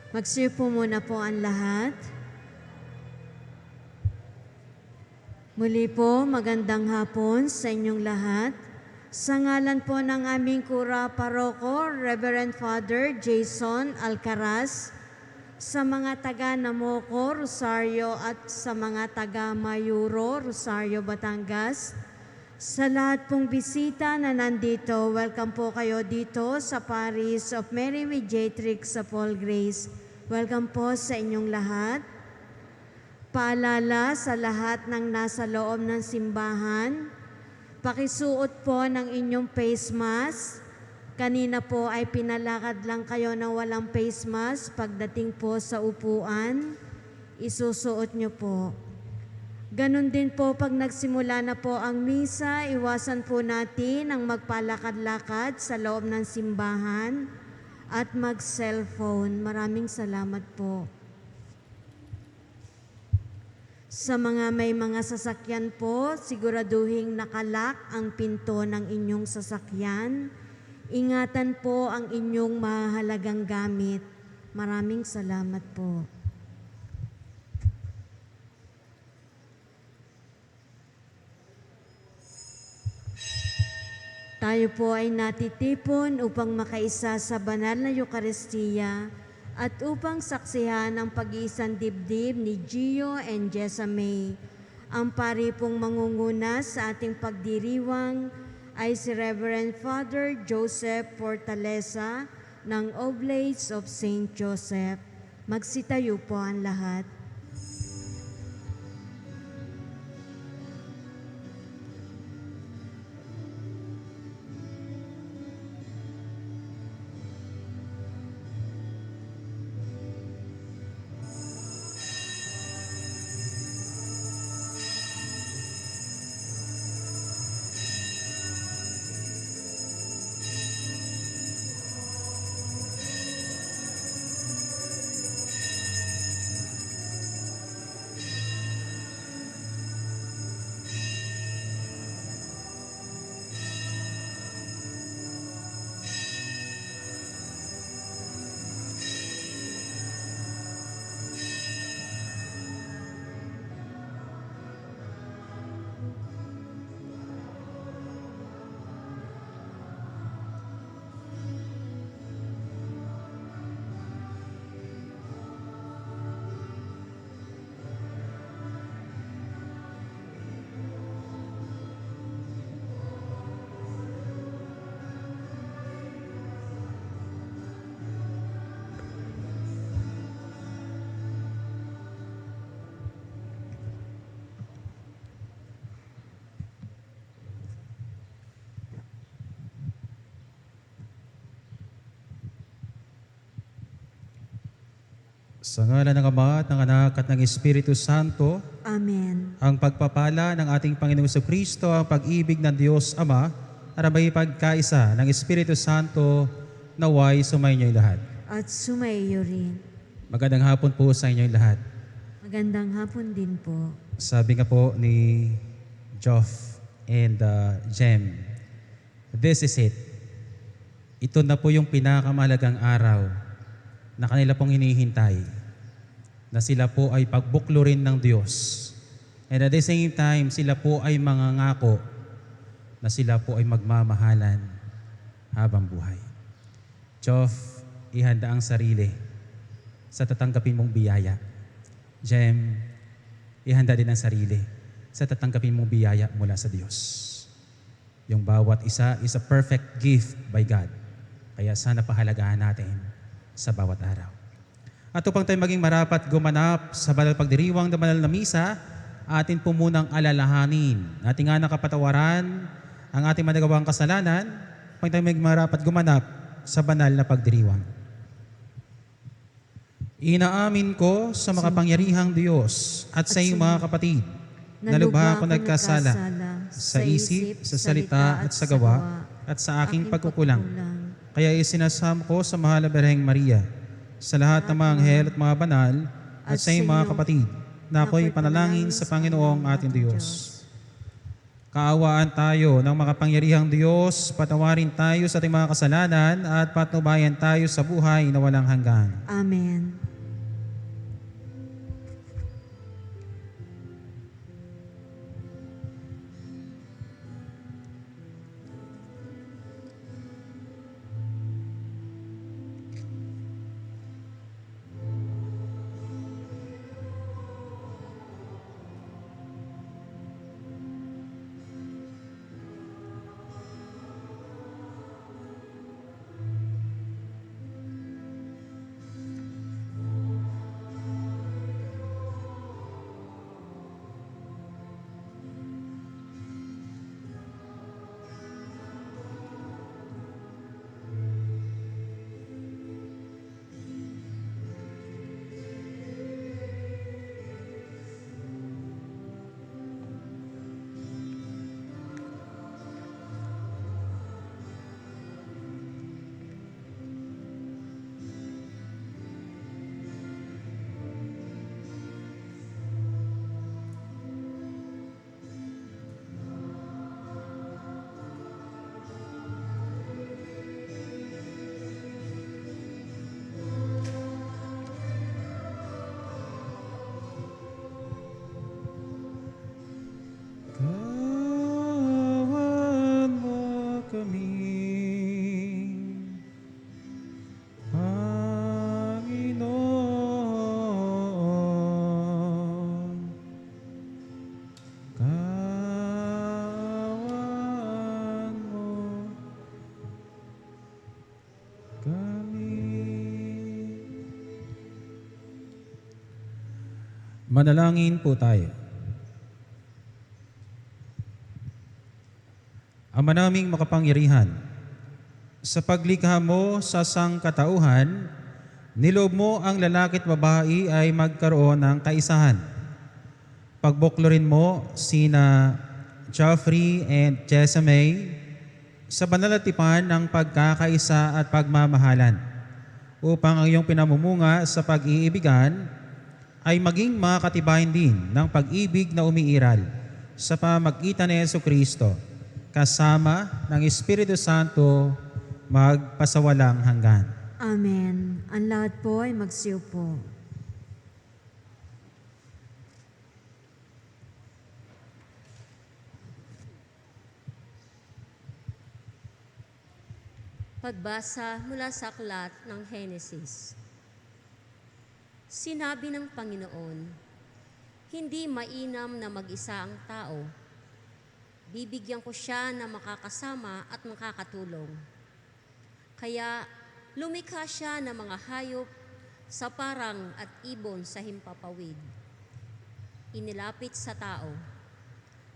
Magsiupo muna po ang lahat. Muli po, magandang hapon sa inyong lahat. Sa ngalan po ng aming Kura Paroko, Reverend Father Jason Alcaraz, sa mga taga Namoko, Rosario at sa mga taga Mayuro, Rosario, Batangas, sa lahat pong bisita na nandito, welcome po kayo dito sa Parish of Mary Mediatrix sa Paul Grace. Welcome po sa inyong lahat. Paalala sa lahat ng nasa loob ng simbahan, pakisuot po ng inyong face mask. Kanina po ay pinalakad lang kayo ng walang face mask. Pagdating po sa upuan, isusuot nyo po. Ganon din po pag nagsimula na po ang misa, iwasan po natin ang magpalakad-lakad sa loob ng simbahan at mag-cellphone. Maraming salamat po. Sa mga may mga sasakyan po, siguraduhing nakalak ang pinto ng inyong sasakyan. Ingatan po ang inyong mahalagang gamit. Maraming salamat po. Tayo po ay natitipon upang makaisa sa banal na Eucharistia at upang saksihan ang pag-iisang dibdib ni Gio and Jessa May. Ang pari pong mangunguna sa ating pagdiriwang ay si Reverend Father Joseph Fortaleza ng Oblates of St. Joseph. Magsitayo po ang lahat. Sa ngalan ng Ama at ng Anak at ng Espiritu Santo, Amen. ang pagpapala ng ating Panginoong Kristo, ang pag-ibig ng Diyos Ama, at ang pagkaisa ng Espiritu Santo, naway sumainyo lahat. At sumaiyo rin. Magandang hapon po sa inyong lahat. Magandang hapon din po. Sabi nga po ni Joff and Jem, this is it. Ito na po yung pinakamahalagang araw na kanila pong hinihintay, na sila po ay pagbuklurin ng Diyos. And at the same time, sila po ay mangangako na sila po ay magmamahalan habang buhay. Joff, ihanda ang sarili sa tatanggapin mong biyaya. Jem, ihanda din ang sarili sa tatanggapin mong biyaya mula sa Diyos. Yung bawat isa is a perfect gift by God. Kaya sana pahalagahan natin sa bawat araw. At upang tayo maging marapat gumanap sa banal pagdiriwang ng banal na misa, atin po munang alalahanin ating nga nakapatawaran ang ating managawang kasalanan upang tayo maging marapat gumanap sa banal na pagdiriwang. Inaamin ko sa makapangyarihang Diyos at sa iyong mga kapatid na lubha ako nagkasala sa isip, sa salita at sa gawa at sa aking pagkukulang. Kaya isinasam ko sa mahal na Birheng Maria, sa lahat ng mga anghel at mga banal, at sa iyong mga kapatid, na ako'y panalangin sa Panginoong ating Diyos. Kaawaan tayo ng makapangyarihang Diyos, patawarin tayo sa ating mga kasalanan, at patnubayan tayo sa buhay na walang hanggan. Amen. Manalangin po tayo. Ama naming makapangyarihan, sa paglikha mo sa sangkatauhan, nilob mo ang lalaki at babae ay magkaroon ng kaisahan. Pagbuklorin mo sina Geoffrey and Jessamay sa banal at tipan ng pagkakaisa at pagmamahalan, upang ang iyong pinamumuga sa pag-iibigan ay maging makatibayan din ng pag-ibig na umiiral sa pamagitan ni Jesucristo, kasama ng Espiritu Santo, magpasawalang hanggan. Amen. Ang lahat po ay magsiupo. Pagbasa mula sa aklat ng Henesis. Sinabi ng Panginoon, hindi mainam na mag-isa ang tao. Bibigyan ko siya na makakasama at makakatulong. Kaya lumikha siya ng mga hayop sa parang at ibon sa himpapawid. Inilapit sa tao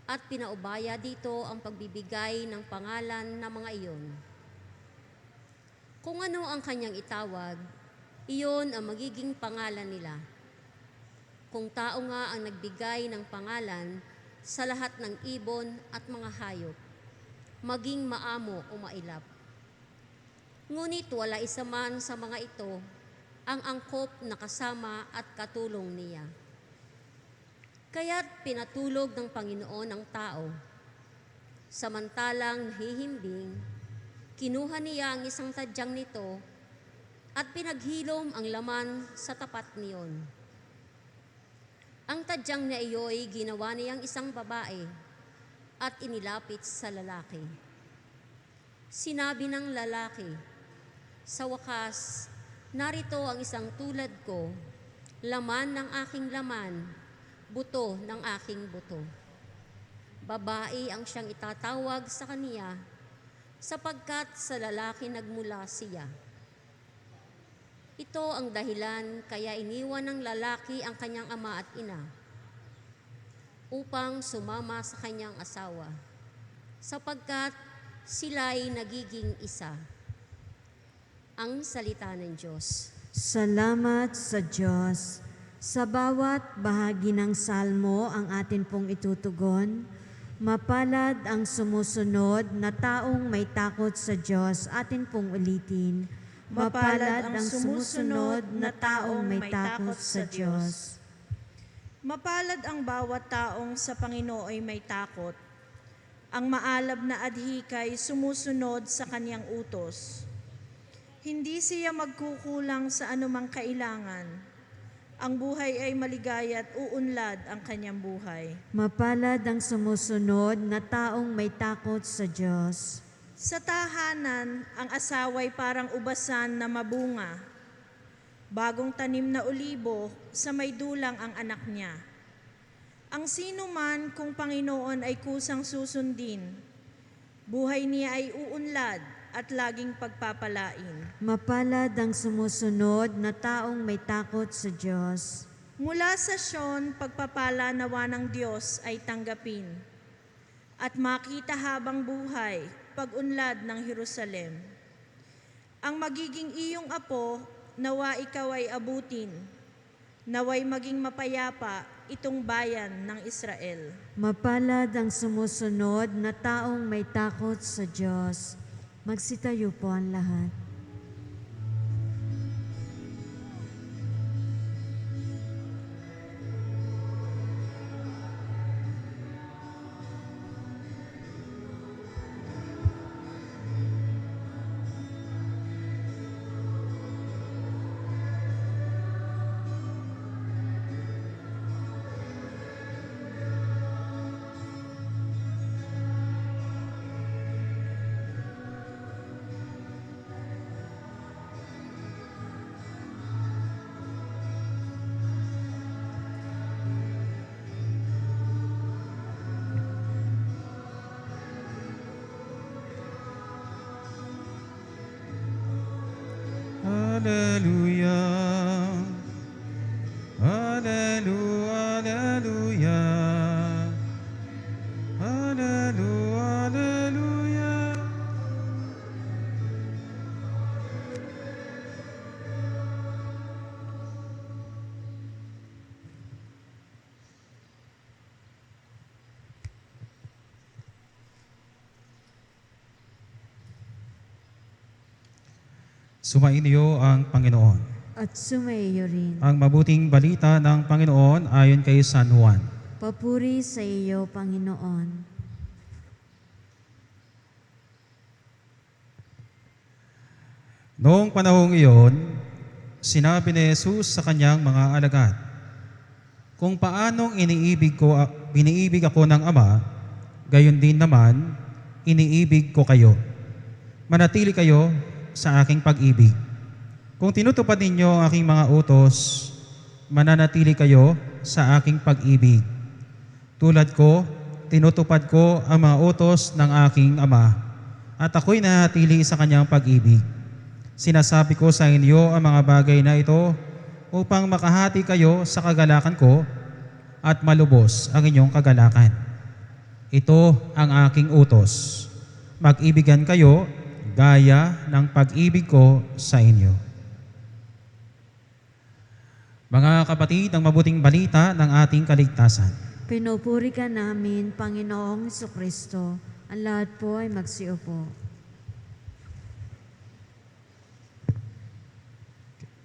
at pinaubaya dito ang pagbibigay ng pangalan ng mga iyon. Kung ano ang kanyang itawag, iyon ang magiging pangalan nila. Kung tao nga ang nagbigay ng pangalan sa lahat ng ibon at mga hayop, maging maamo o mailap. Ngunit wala isa man sa mga ito ang angkop na kasama at katulong niya. Kaya't pinatulog ng Panginoon ang tao. Samantalang nahihimbing, kinuha niya ang isang tadyang nito at pinaghilom ang laman sa tapat niyon. Ang tadyang na iyo'y ginawa niyang isang babae at inilapit sa lalaki. Sinabi ng lalaki, sa wakas, narito ang isang tulad ko, laman ng aking laman, buto ng aking buto. Babae ang siyang itatawag sa kaniya, sapagkat sa lalaki nagmula siya. Ito ang dahilan kaya iniwan ng lalaki ang kanyang ama at ina upang sumama sa kanyang asawa, sapagkat sila'y nagiging isa. Ang salita ng Diyos. Salamat sa Diyos. Sa bawat bahagi ng salmo ang atin pong itutugon, mapalad ang sumusunod na taong may takot sa Diyos. Atin pong ulitin. Mapalad ang sumusunod na taong may takot sa Diyos. Mapalad ang bawat taong sa Panginoon ay may takot. Ang maalab na adhikay sumusunod sa kaniyang utos. Hindi siya magkukulang sa anumang kailangan. Ang buhay ay maligaya at uunlad ang kanyang buhay. Mapalad ang sumusunod na taong may takot sa Diyos. Sa tahanan, ang asaway parang ubasan na mabunga. Bagong tanim na olibo, sa may dulang ang anak niya. Ang sino man kung Panginoon ay kusang susundin, buhay niya ay uunlad at laging pagpapalain. Mapalad ang sumusunod na taong may takot sa Diyos. Mula sa Sion, pagpapala nawa ng Diyos ay tanggapin, at makita habang buhay, pag-unlad ng Jerusalem. Ang magiging iyong apo, nawa ikaw ay abutin, naway maging mapayapa itong bayan ng Israel. Mapalad ang sumusunod na taong may takot sa Diyos. Magsitayo po ang lahat. Hallelujah, Hallelujah, Sumainyo ang Panginoon. at sumaiyo rin. Ang mabuting balita ng Panginoon ayon kay San Juan. Papuri sa iyo, Panginoon. Noong panahong iyon, sinabi ni Jesus sa kanyang mga alagad, "Kung paanong iniibig ako ng Ama, gayon din naman, iniibig ko kayo. Manatili kayo sa aking pag-ibig. Kung tinutupad ninyo ang aking mga utos, mananatili kayo sa aking pag-ibig. Tulad ko, tinutupad ko ang mga utos ng aking Ama, at ako'y nanatili sa kanyang pag-ibig. Sinasabi ko sa inyo ang mga bagay na ito upang makahati kayo sa kagalakan ko at malubos ang inyong kagalakan. Ito ang aking utos. Mag-ibigan kayo gaya ng pag-ibig ko sa inyo." Mga kapatid, ang mabuting balita ng ating kaligtasan. Pinupuri ka namin, Panginoong Jesucristo. Ang lahat po ay magsiupo.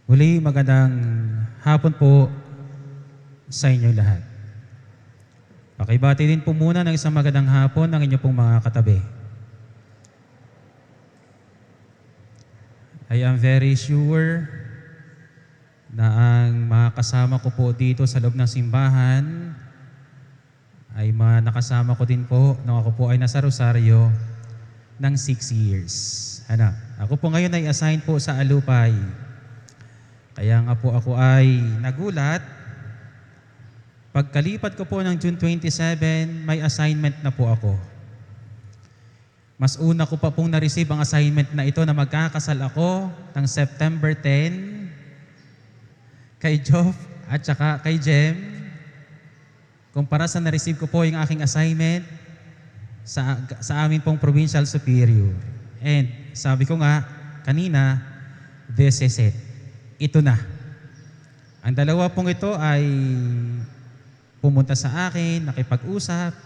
Muli, magandang hapon po sa inyong lahat. Pakibati din po muna ng isang magandang hapon ng inyong pong mga katabi. I am very sure na ang mga kasama ko po dito sa loob ng simbahan ay mga nakasama ko din po nung ako po ay nasa Rosario ng 6 years. Ako po ngayon ay assigned po sa Alupay. Kaya nga po ako ay nagulat. Pagkalipat ko po ng June 27, may assignment na po ako. Mas una ko pa pong na-receive ang assignment na ito na magkakasal ako ng September 10 kay Joff at saka kay Jem. Kumpara sa na-receive ko po yung aking assignment sa amin pong Provincial Superior. And sabi ko nga kanina, this is it. Ito na. Ang dalawa pong ito ay pumunta sa akin, nakipag-usap,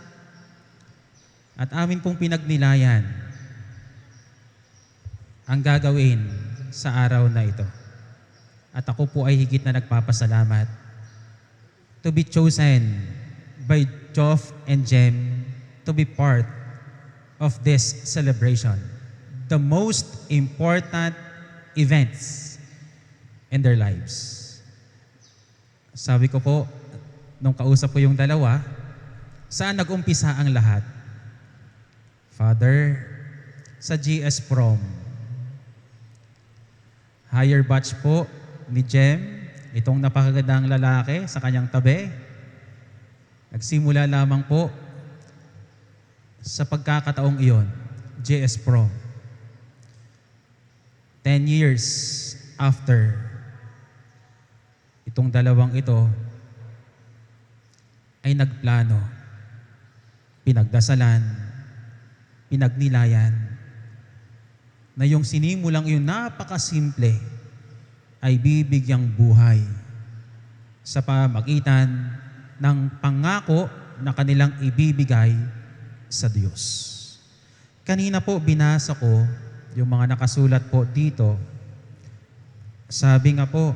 at amin pong pinagnilayan ang gagawin sa araw na ito. At ako po ay higit na nagpapasalamat to be chosen by Joff and Jem to be part of this celebration. The most important events in their lives. Sabi ko po, nung kausap ko yung dalawa, saan nag-umpisa ang lahat? Father, sa GS Prom. Higher batch po ni Jem, itong napakagandang lalaki sa kanyang tabi. Nagsimula lamang po sa pagkakataong iyon, GS Prom. 10 years after, itong dalawang ito ay nagplano, pinagdasalan, pinagnilayan, na yung sinimulang yung napakasimple ay bibigyang buhay sa pamagitan ng pangako na kanilang ibibigay sa Diyos. Kanina po binasa ko yung mga nakasulat po dito. Sabi nga po,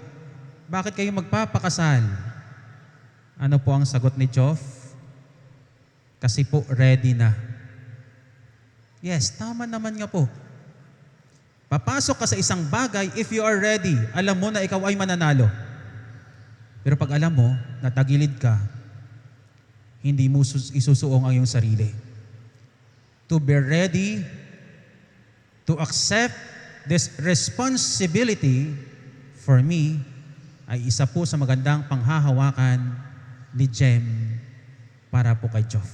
bakit kayo magpapakasal? Ano po ang sagot ni Joff? Kasi po ready na. Yes, tama naman nga po. Papasok ka sa isang bagay, if you are ready, alam mo na ikaw ay mananalo. Pero pag alam mo, natagilid ka, hindi mo isusuong ang iyong sarili. To be ready, to accept this responsibility for me, ay isa po sa magandang panghahawakan ni Jem para po kay Joff.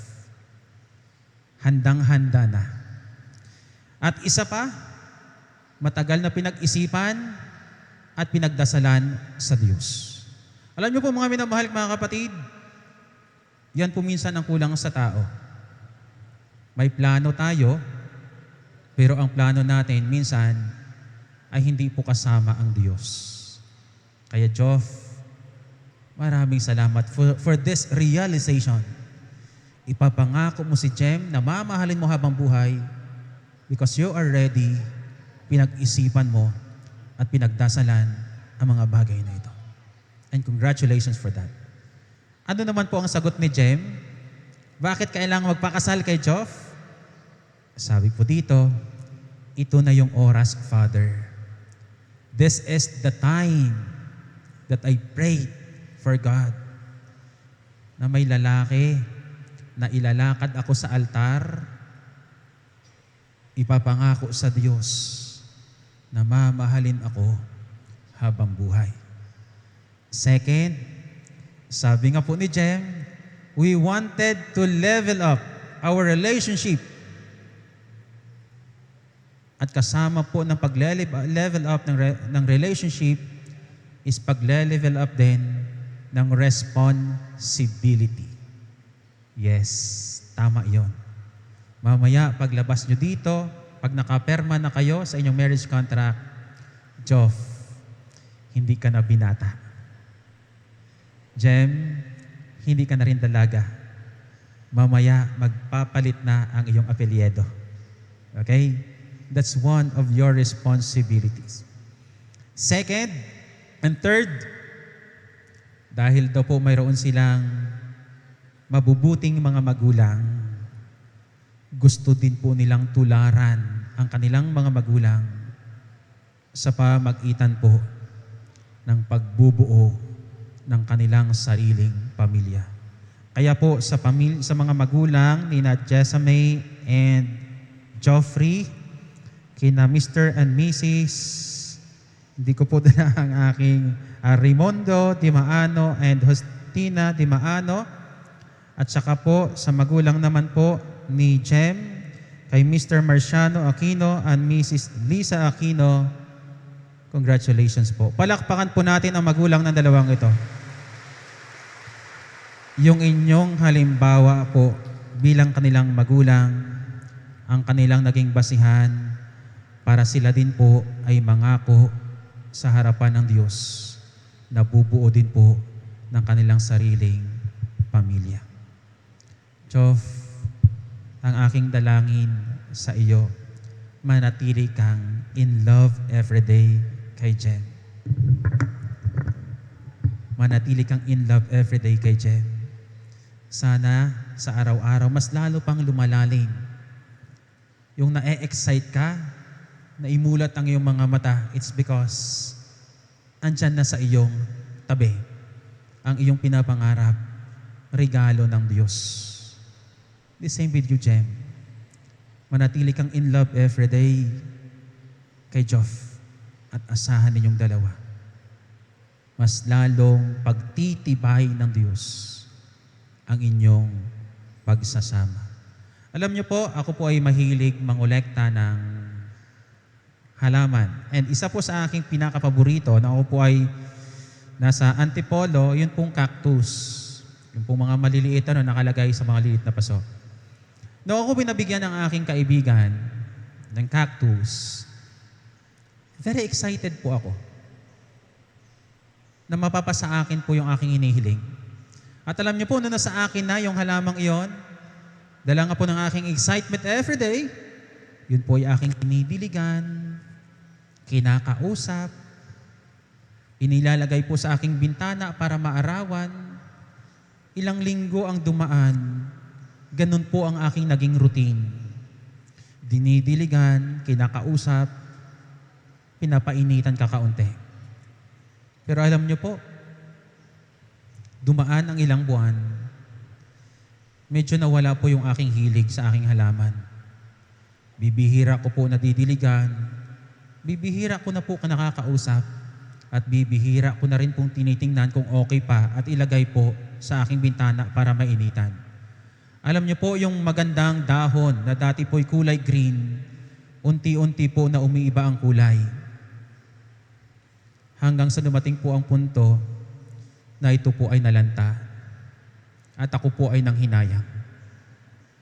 Handang-handa na. At isa pa, matagal na pinag-isipan at pinagdasalan sa Diyos. Alam niyo po mga minamahal mga kapatid, yan po minsan ang kulang sa tao. May plano tayo, pero ang plano natin minsan ay hindi po kasama ang Diyos. Kaya Joff, maraming salamat for this realization. Ipapangako mo si Jem na mamahalin mo habang buhay because you are ready, pinag-isipan mo, at pinagdasalan ang mga bagay na ito. And congratulations for that. Ano naman po ang sagot ni Jem? Bakit kailangan magpakasal kay Joff? Sabi po dito, ito na yung oras, Father. This is the time that I prayed for God na may lalaki na ilalakad ako sa altar, ipapangako sa Diyos na mamahalin ako habang buhay. Second, sabi nga po ni Jem, we wanted to level up our relationship. At kasama po ng pag-level up ng relationship is pag-level up din ng responsibility. Yes, tama yon. Mamaya, paglabas nyo dito, pag nakaperma na kayo sa inyong marriage contract, Joff, hindi ka na binata. Jem, hindi ka na rin dalaga. Mamaya, magpapalit na ang iyong apelyido. Okay? That's one of your responsibilities. Second and third, dahil daw po mayroon silang mabubuting mga magulang, gusto din po nilang tularan ang kanilang mga magulang sa pamagitan po ng pagbubuo ng kanilang sariling pamilya. Kaya po sa mga magulang ni Jessamay and Joffrey, kina Mr. and Mrs. Hindi ko po dala ang aking Raimundo Dimaano and Justina Dimaano. At saka po sa magulang naman po ni Jem, kay Mr. Marciano Aquino and Mrs. Lisa Aquino, congratulations po. Palakpakan po natin ang magulang ng dalawang ito. Yung inyong halimbawa po bilang kanilang magulang, ang kanilang naging basihan para sila din po ay mangako sa harapan ng Diyos na bubuo din po ng kanilang sariling pamilya. Joff, ang aking dalangin sa iyo, manatili kang in love every day kay Jem. Manatili kang in love every day kay Jem. Sana sa araw-araw, mas lalo pang lumalalim. Yung na-excite ka, naimulat ang iyong mga mata, it's because andyan na sa iyong tabi ang iyong pinapangarap, regalo ng Diyos. The same with you, Jem. Manatili kang in love every day kay Joff at asahan ninyong dalawa. Mas lalong pagtitibay ng Diyos ang inyong pagsasama. Alam niyo po, ako po ay mahilig mangolekta ng halaman. And isa po sa aking pinakapaborito na ako po ay nasa Antipolo, yun pong cactus. Yung pong mga maliliit na nakalagay sa mga liit na paso. Noong ako binabigyan ng aking kaibigan ng cactus, very excited po ako na mapapasa akin po yung aking hinihiling. At alam niyo po, na nasa akin na yung halamang iyon, dala nga po ng aking excitement every day, yun po ay aking kinidiligan, kinakausap, inilalagay po sa aking bintana para maarawan. Ilang linggo ang dumaan, ganun po ang aking naging routine. Dinidiligan, kinakausap, pinapainitan kakaunti. Pero alam niyo po, dumaan ang ilang buwan, medyo nawala po yung aking hilig sa aking halaman. Bibihira ko po nadidiligan, bibihira ko na po nakakausap, at bibihira ko na rin pong tinitingnan kung okay pa at ilagay po sa aking bintana para mainitan. Alam niyo po, yung magandang dahon na dati po'y kulay green, unti-unti po na umiiba ang kulay. Hanggang sa dumating po ang punto na ito po ay nalanta at ako po ay nanghinayang.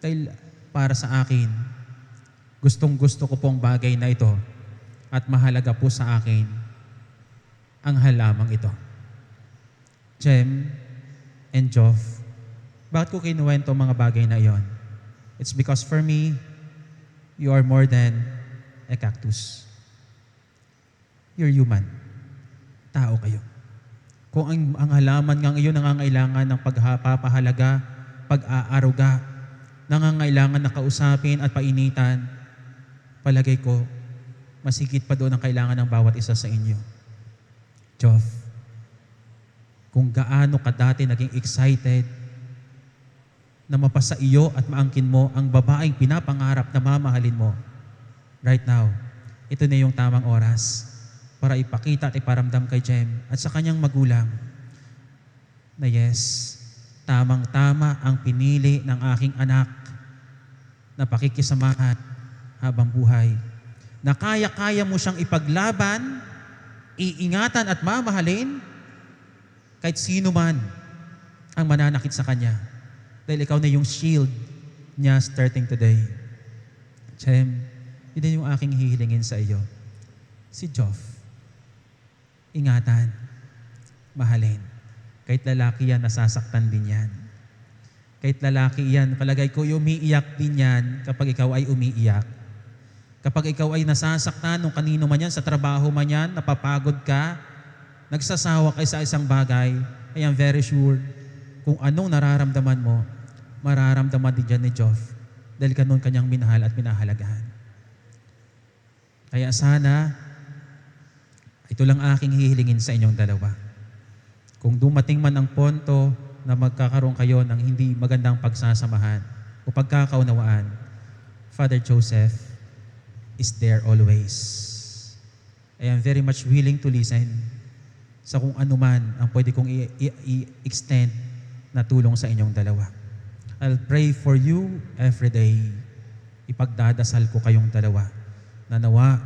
Dahil para sa akin, gustong-gusto ko pong bagay na ito at mahalaga po sa akin ang halamang ito. Jem and Joff, bakit ko kinuwento mga bagay na iyon? It's because for me, you are more than a cactus. You're human. Tao kayo. Kung ang halaman ng iyon nangangailangan ng pagpapahalaga, pag-aaruga, nangangailangan na kausapin at painitan, palagay ko, mas higit pa doon ang kailangan ng bawat isa sa inyo. Joff, kung gaano ka dati naging excited na mapasa iyo at maangkin mo ang babaeng pinapangarap na mamahalin mo, right now, ito na yung tamang oras para ipakita at iparamdam kay Jem at sa kanyang magulang na yes, tamang-tama ang pinili ng aking anak na pakikisamahan habang buhay. Na kaya-kaya mo siyang ipaglaban, iingatan at mamahalin kahit sino man ang mananakit sa kanya. Dahil ikaw na yung shield niya starting today. Jem, yun din yung aking hihilingin sa iyo. Si Joff, ingatan, mahalin. Kahit lalaki yan, nasasaktan din yan. Kahit lalaki yan, palagay ko umiiyak din yan kapag ikaw ay umiiyak. Kapag ikaw ay nasasaktan nung kanino man yan, sa trabaho man yan, napapagod ka, nagsasawa ka sa isang bagay, I am very sure kung anong nararamdaman mo, mararamdaman din dyan ni Joff dahil ganun kanyang minahal at minahalagahan. Kaya sana, ito lang aking hihilingin sa inyong dalawa. Kung dumating man ang punto na magkakaroon kayo ng hindi magandang pagsasamahan o pagkakaunawaan, Father Joseph is there always. I am very much willing to listen sa kung ano man ang pwede kong i-extend na tulong sa inyong dalawa. I'll pray for you every day. Ipagdadasal ko kayong dalawa na nawa,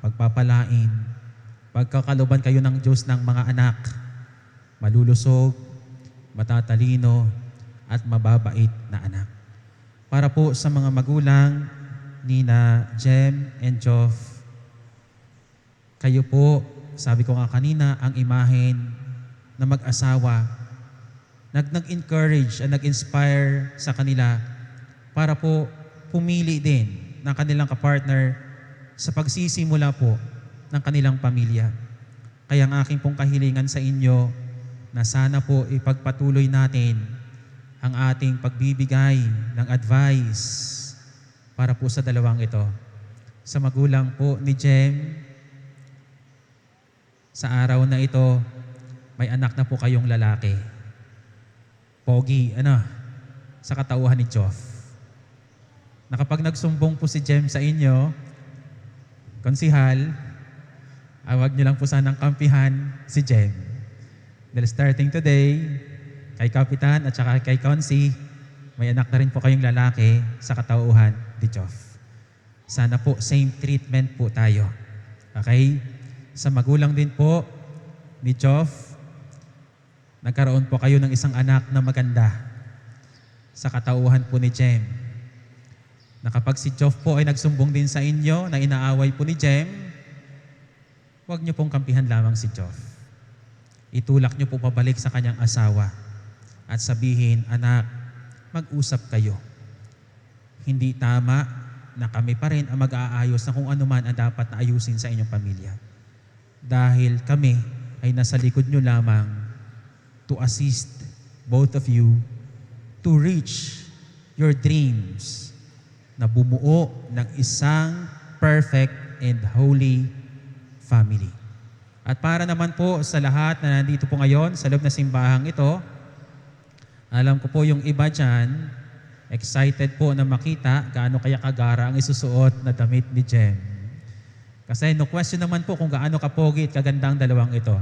pagpapalain, pagkakaluban kayo ng Diyos ng mga anak, malulusog, matatalino, at mababait na anak. Para po sa mga magulang, Nina, Jem, and Joff, kayo po, sabi ko nga kanina, ang imahen na mag-asawa, nag-encourage at nag-inspire sa kanila para po pumili din ng kanilang kapartner sa pagsisimula po ng kanilang pamilya. Kaya ang aking pong kahilingan sa inyo na sana po ipagpatuloy natin ang ating pagbibigay ng advice para po sa dalawang ito. Sa magulang po ni Jem, sa araw na ito, may anak na po kayong lalaki. Pogi, sa katauhan ni Joff. Na kapag nagsumbong po si Jem sa inyo, konsihal, huwag niyo lang po sanang kampihan si Jem. Dahil starting today, kay Kapitan at saka kay Konsi, may anak na rin po kayong lalaki sa katauhan ni Joff. Sana po same treatment po tayo. Okay? Sa magulang din po ni Joff, nagkaroon po kayo ng isang anak na maganda sa katauhan po ni Jem. Na kapag si Joff po ay nagsumbong din sa inyo na inaaway po ni Jem, huwag niyo pong kampihan lamang si Joff. Itulak niyo po pabalik sa kanyang asawa at sabihin, anak, mag-usap kayo. Hindi tama na kami pa rin ang mag-aayos na kung ano man ang dapat na ayusin sa inyong pamilya. Dahil kami ay nasa likod niyo lamang to assist both of you to reach your dreams na bumuo ng isang perfect and holy family. At para naman po sa lahat na nandito po ngayon sa loob na simbahang ito, alam ko po yung iba dyan, excited po na makita gaano kaya kagara ang isusuot na damit ni Jem. Kasi no question naman po kung gaano kapogi at kaganda ang dalawang ito.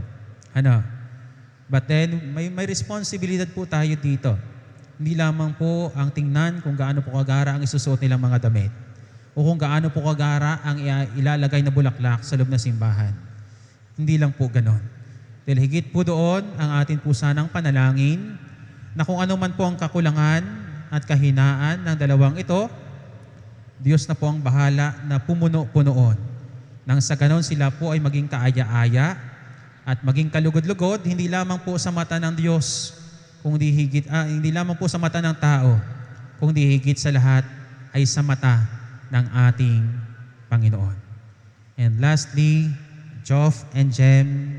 But then, may responsibilidad po tayo dito. Hindi lamang po ang tingnan kung gaano po kagara ang isusuot nilang mga damit o kung gaano po kagara ang ilalagay na bulaklak sa loob na simbahan. Hindi lang po ganon. Dahil higit po doon ang atin po sanang panalangin na kung ano man po ang kakulangan at kahinaan ng dalawang ito, Diyos na po ang bahala na pumuno-punoon. Nang sa ganon sila po ay maging kaaya-aya at maging kalugod-lugod, hindi lamang po sa mata ng Diyos, hindi lamang po sa mata ng tao, kundi higit sa lahat ay sa mata ng ating Panginoon. And lastly, Joff and Jem,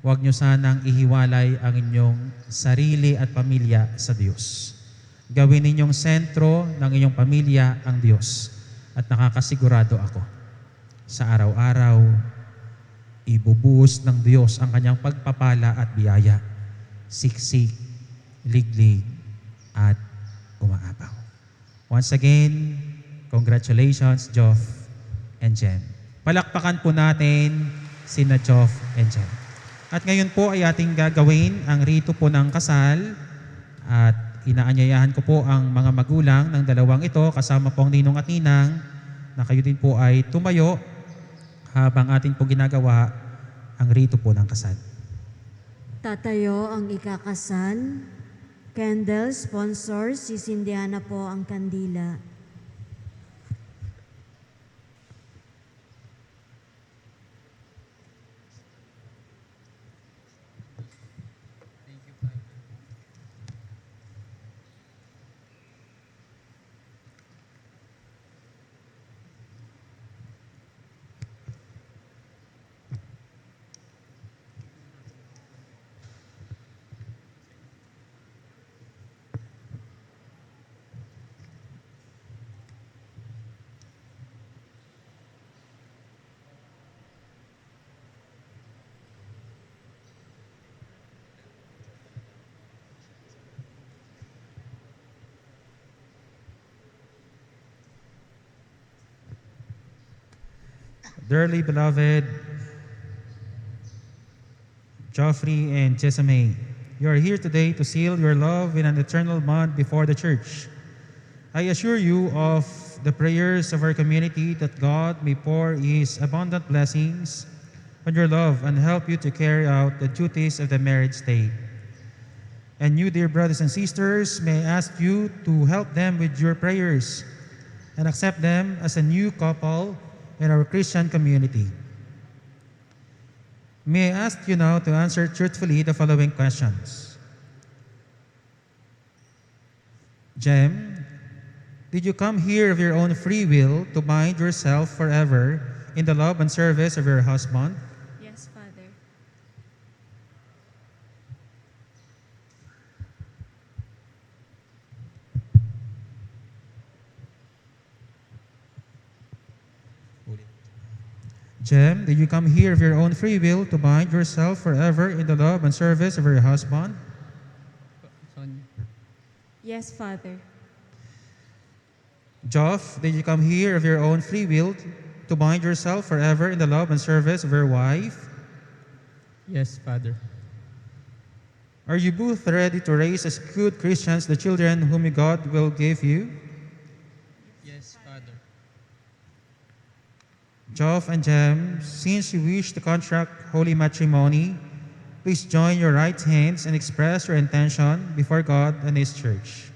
huwag nyo sanang ihiwalay ang inyong sarili at pamilya sa Diyos. Gawin ninyong sentro ng inyong pamilya ang Diyos. At nakakasigurado ako, sa araw-araw, ibubuhos ng Diyos ang kanyang pagpapala at biyaya, siksik, liglig, at umaapaw. Once again, congratulations, Joff and Jem. Palakpakan po natin sina Joff and Jem. At ngayon po ay ating gagawin ang rito po ng kasal at inaanyayahan ko po ang mga magulang ng dalawang ito kasama po ang ninong at ninang na kayo din po ay tumayo habang atin po ginagawa ang rito po ng kasal. Tatayo ang ikakasal. Candle, sponsor, sisindihan na po ang kandila. Dearly beloved Geoffrey and Jessame, you are here today to seal your love in an eternal bond before the church. I assure you of the prayers of our community that God may pour His abundant blessings on your love and help you to carry out the duties of the marriage state. And you, dear brothers and sisters, may I ask you to help them with your prayers and accept them as a new couple in our Christian community. May I ask you now to answer truthfully the following questions. Jem, did you come here of your own free will to bind yourself forever in the love and service of your husband? Yes, Father. Jem, did you come here of your own free will to bind yourself forever in the love and service of your husband? Yes, Father. Joff, did you come here of your own free will to bind yourself forever in the love and service of your wife? Yes, Father. Are you both ready to raise as good Christians the children whom God will give you? Yes, Father. Joff and Jem, since you wish to contract holy matrimony, please join your right hands and express your intention before God and His church.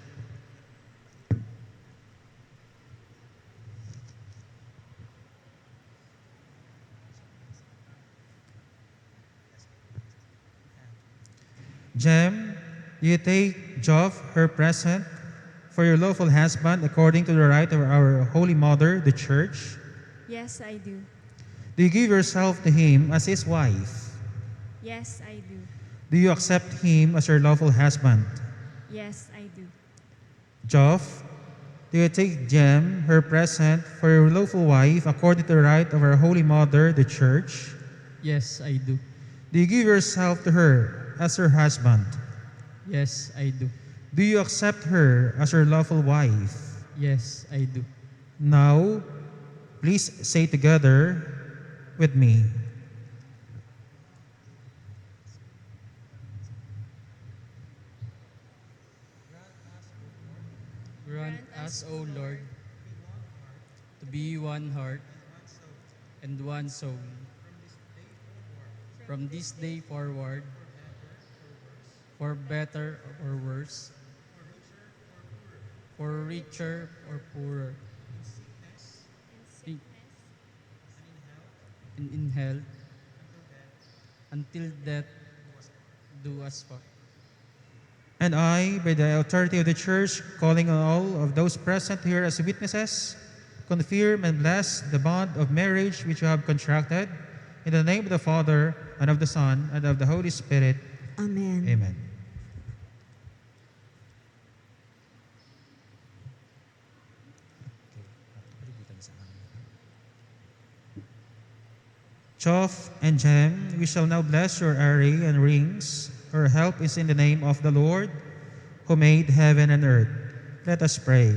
Jem, do you take Joff her present for your lawful husband according to the right of our Holy Mother, the Church? Yes, I do. Do you give yourself to him as his wife? Yes, I do. Do you accept him as your lawful husband? Yes, I do. Joff, do you take Jem her present for your lawful wife according to the right of our Holy Mother, the Church? Yes, I do. Do you give yourself to her as her husband? Yes, I do. Do you accept her as your lawful wife? Yes, I do. Now, please say together with me. Grant us, O Lord, to be one heart and one soul. From this day forward, for better or worse, for richer or poorer, and in health, until death do us part. And I, by the authority of the Church, calling on all of those present here as witnesses, confirm and bless the bond of marriage which you have contracted In the name of the Father, and of the Son, and of the Holy Spirit. Amen. Amen. Chof and Jem, we shall now bless your array and rings. Our help is in the name of the Lord, who made heaven and earth. Let us pray.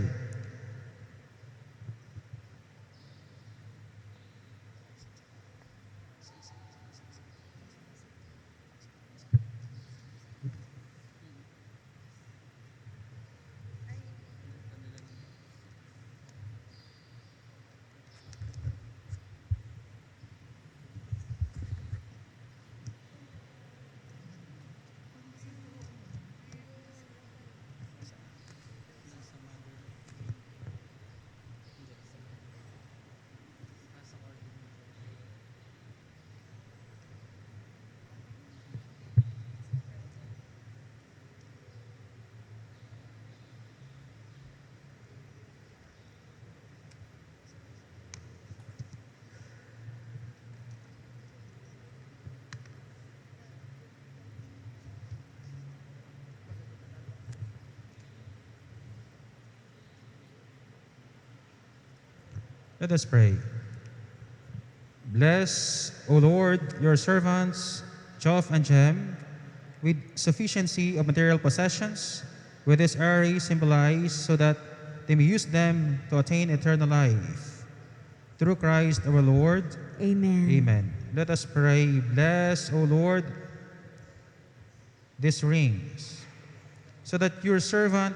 Let us pray. Bless, O Lord, your servants, Chof and Jem, with sufficiency of material possessions, with this array symbolized, so that they may use them to attain eternal life. Through Christ our Lord. Amen. Amen. Let us pray. Bless, O Lord, these rings, so that your servant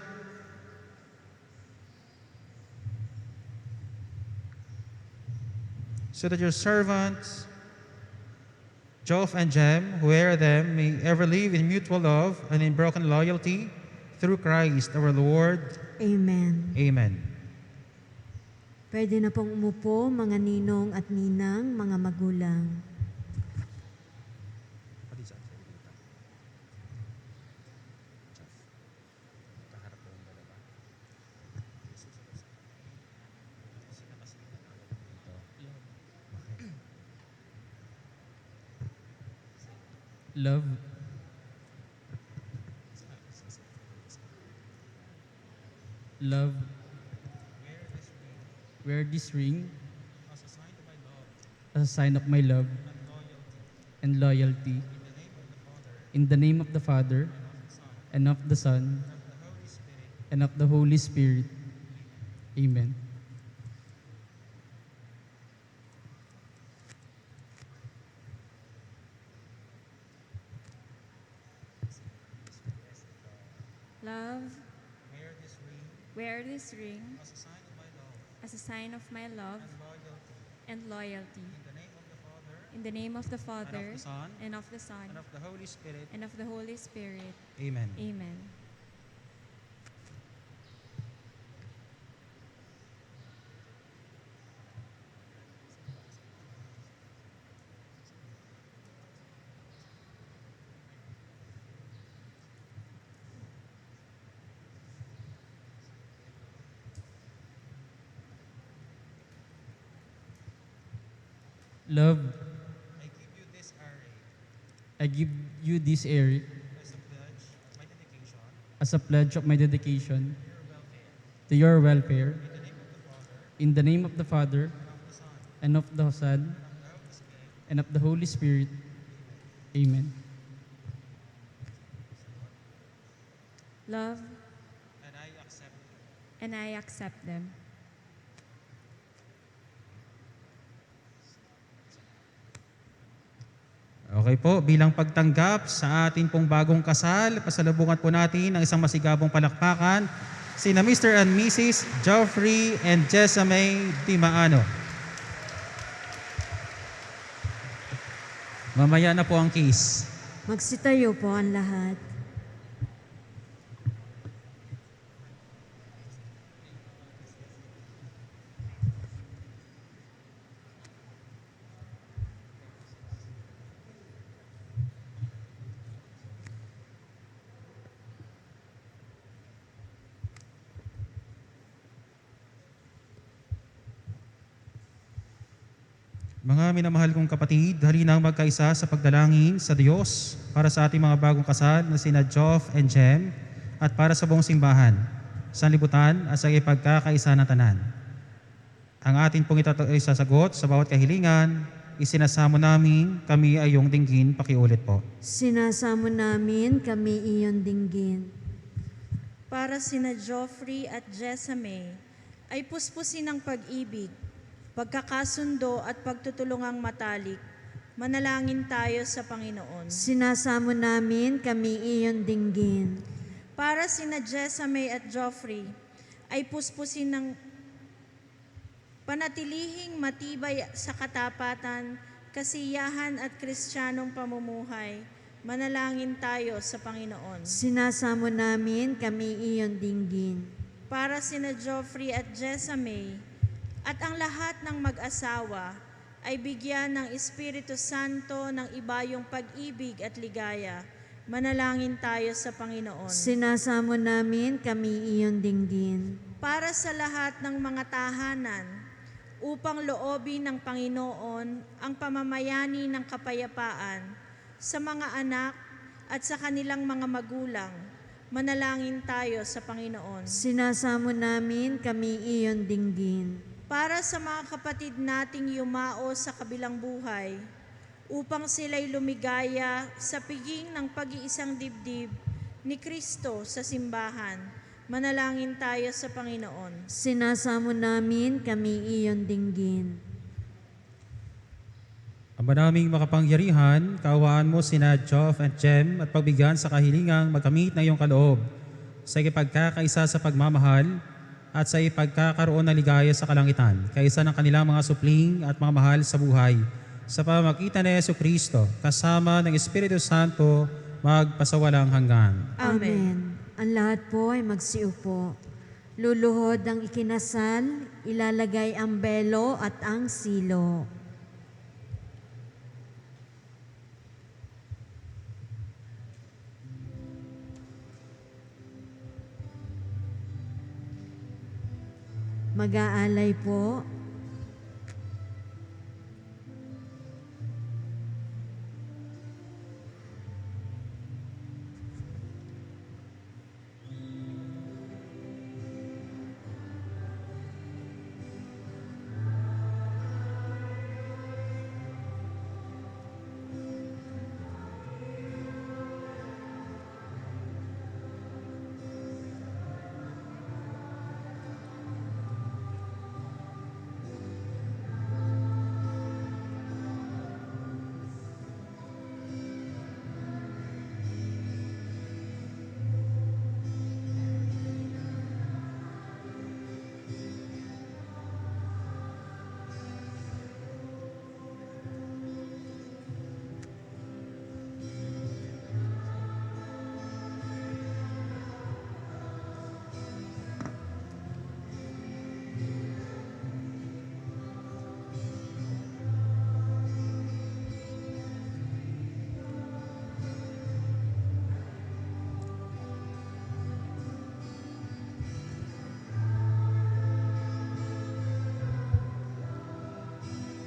servants, Chof and Jem, who wear them, may ever live in mutual love and in broken loyalty, through Christ our Lord. Amen. Amen. Pwede na pong umupo, mga ninong at ninang, mga magulang. Love, love, wear this ring as a sign of my love and loyalty. In the name of the Father, and of the Son, and of the Holy Spirit. Amen. Love, wear this ring as a sign of my love and loyalty. In the name of the Father, and of the Son, and of the Holy Spirit. and of the Holy Spirit. Amen. Amen. Love, I give you this array I give you this air as a pledge of my dedication as a pledge of my dedication to your welfare. In the name of the Father, and of the Son, and of the Holy Spirit. Amen. Love, and I accept it. and I accept them. Okay po, bilang pagtanggap sa ating pong bagong kasal, pasalubungan po natin ng isang masigabong palakpakan sina Mr. and Mrs. Geoffrey and Jessamay Timaano. Mamaya na po ang kiss. Magsitayo po ang lahat. Mga minamahal kong kapatid, halinang magkaisa sa pagdalangin sa Diyos para sa ating mga bagong kasal na sina Joff and Jem at para sa buong simbahan, sanlibutan at sa ipagkakaisa ng tanan. Ang atin pong isasagot sa bawat kahilingan, isinasamo namin kami ay iyong dinggin, pakiulit po. Sinasamo namin kami iyon dinggin. Para sina Joffrey at Jessame ay puspusin ng pag-ibig, pagkakasundo at pagtutulungang matalik. Manalangin tayo sa Panginoon. Sinasamo namin kami iyon dinggin. Para sina Jessame at Joffrey ay puspusin ng panatilihing matibay sa katapatan, kasiyahan at kristyanong pamumuhay. Manalangin tayo sa Panginoon. Sinasamo namin kami iyon dinggin. Para sina Joffrey at Jessame at ang lahat ng mag-asawa ay bigyan ng Espiritu Santo ng ibayong pag-ibig at ligaya. Manalangin tayo sa Panginoon. Sinasamo namin kami iyon dinggin. Para sa lahat ng mga tahanan, upang loobin ng Panginoon ang pamamayani ng kapayapaan sa mga anak at sa kanilang mga magulang. Manalangin tayo sa Panginoon. Sinasamo namin kami iyon dinggin. Para sa mga kapatid nating yumao sa kabilang buhay, upang sila'y lumigaya sa piging ng pag-iisang dibdib ni Kristo sa simbahan. Manalangin tayo sa Panginoon. Sinasamo namin kami iyon dinggin. Ama naming makapangyarihan, kaawaan mo sina Joff and Jem at pagbigyan sa kahilingang magkamit ng iyong kaloob sa ipagkakaisa sa pagmamahal at sa ipagkakaroon ng ligaya sa kalangitan, kaisa ng kanilang mga supling at mga mahal sa buhay. Sa pamamagitan ni Jesucristo, kasama ng Espiritu Santo, magpasawalang hanggan. Amen. Ang lahat po ay magsiupo. Luluhod ang ikinasal, ilalagay ang belo at ang silo. Mag-aalay po.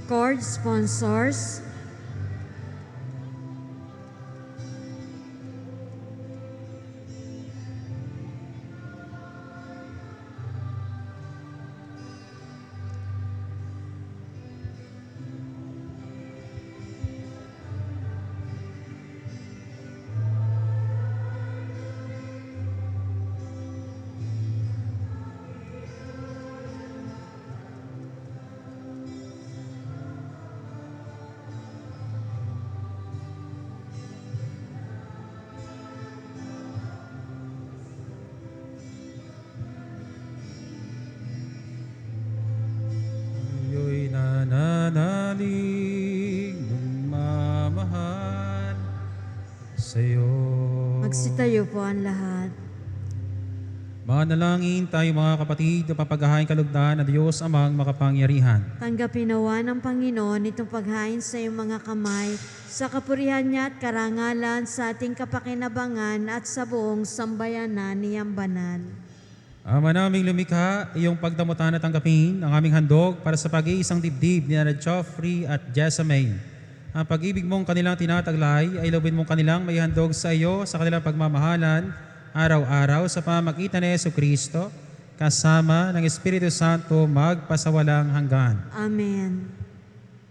Cord sponsors. Iyo'y nananalig ng mamahal sa'yo. Magsitayo po ang lahat. Manalangin tayo mga kapatid na papaghahain kalugdan ng Diyos amang makapangyarihan. Tanggapin nawa ng Panginoon itong paghain sa iyong mga kamay sa kapurihan niya at karangalan sa ating kapakinabangan at sa buong sambayanan niyang banal. Ama naming lumikha, iyong pagdamutan at tanggapin ang aming handog para sa pag-iisang dibdib ni Ana Joffrey at Jessamine. Ang pag-ibig mong kanilang tinataglay ay lubin mong kanilang may handog sa iyo sa kanilang pagmamahalan araw-araw sa pamamagitan ni Jesucristo kasama ng Espiritu Santo magpasawalang hanggan. Amen.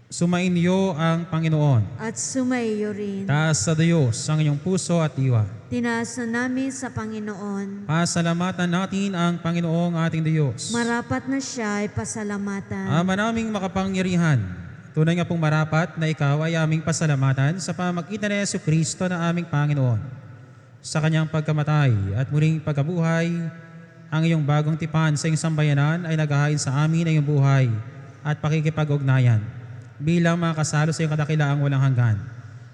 Sumainyo ang Panginoon. At sumaiyo rin. Taas sa Diyos ang inyong puso at diwa. Tinaasa namin sa Panginoon. Pasalamatan natin ang Panginoong ating Diyos. Marapat na siya ay pasalamatan. Ama naming makapangyarihan, tunay nga pong marapat na ikaw ay aming pasalamatan sa pamamagitan ni Jesucristo na aming Panginoon. Sa kanyang pagkamatay at muling pagkabuhay, ang iyong bagong tipan sa iyong sambayanan ay naghahain sa amin ang iyong buhay at pakikipag-ugnayan bilang mga kasalo sa iyong kadakilaang walang hanggan.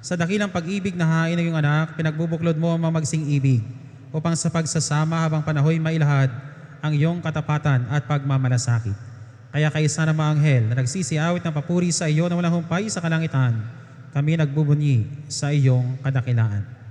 Sa dakilang pag-ibig na hain ng iyong anak, pinagbubuklod mo ang mamagsing ibig upang sa pagsasama habang panahoy mailahad ang iyong katapatan at pagmamalasakit. Kaya kaisa ng mga anghel na nagsisiawit ng papuri sa iyo na walang humpay sa kalangitan, kami nagbubunyi sa iyong kadakilaan.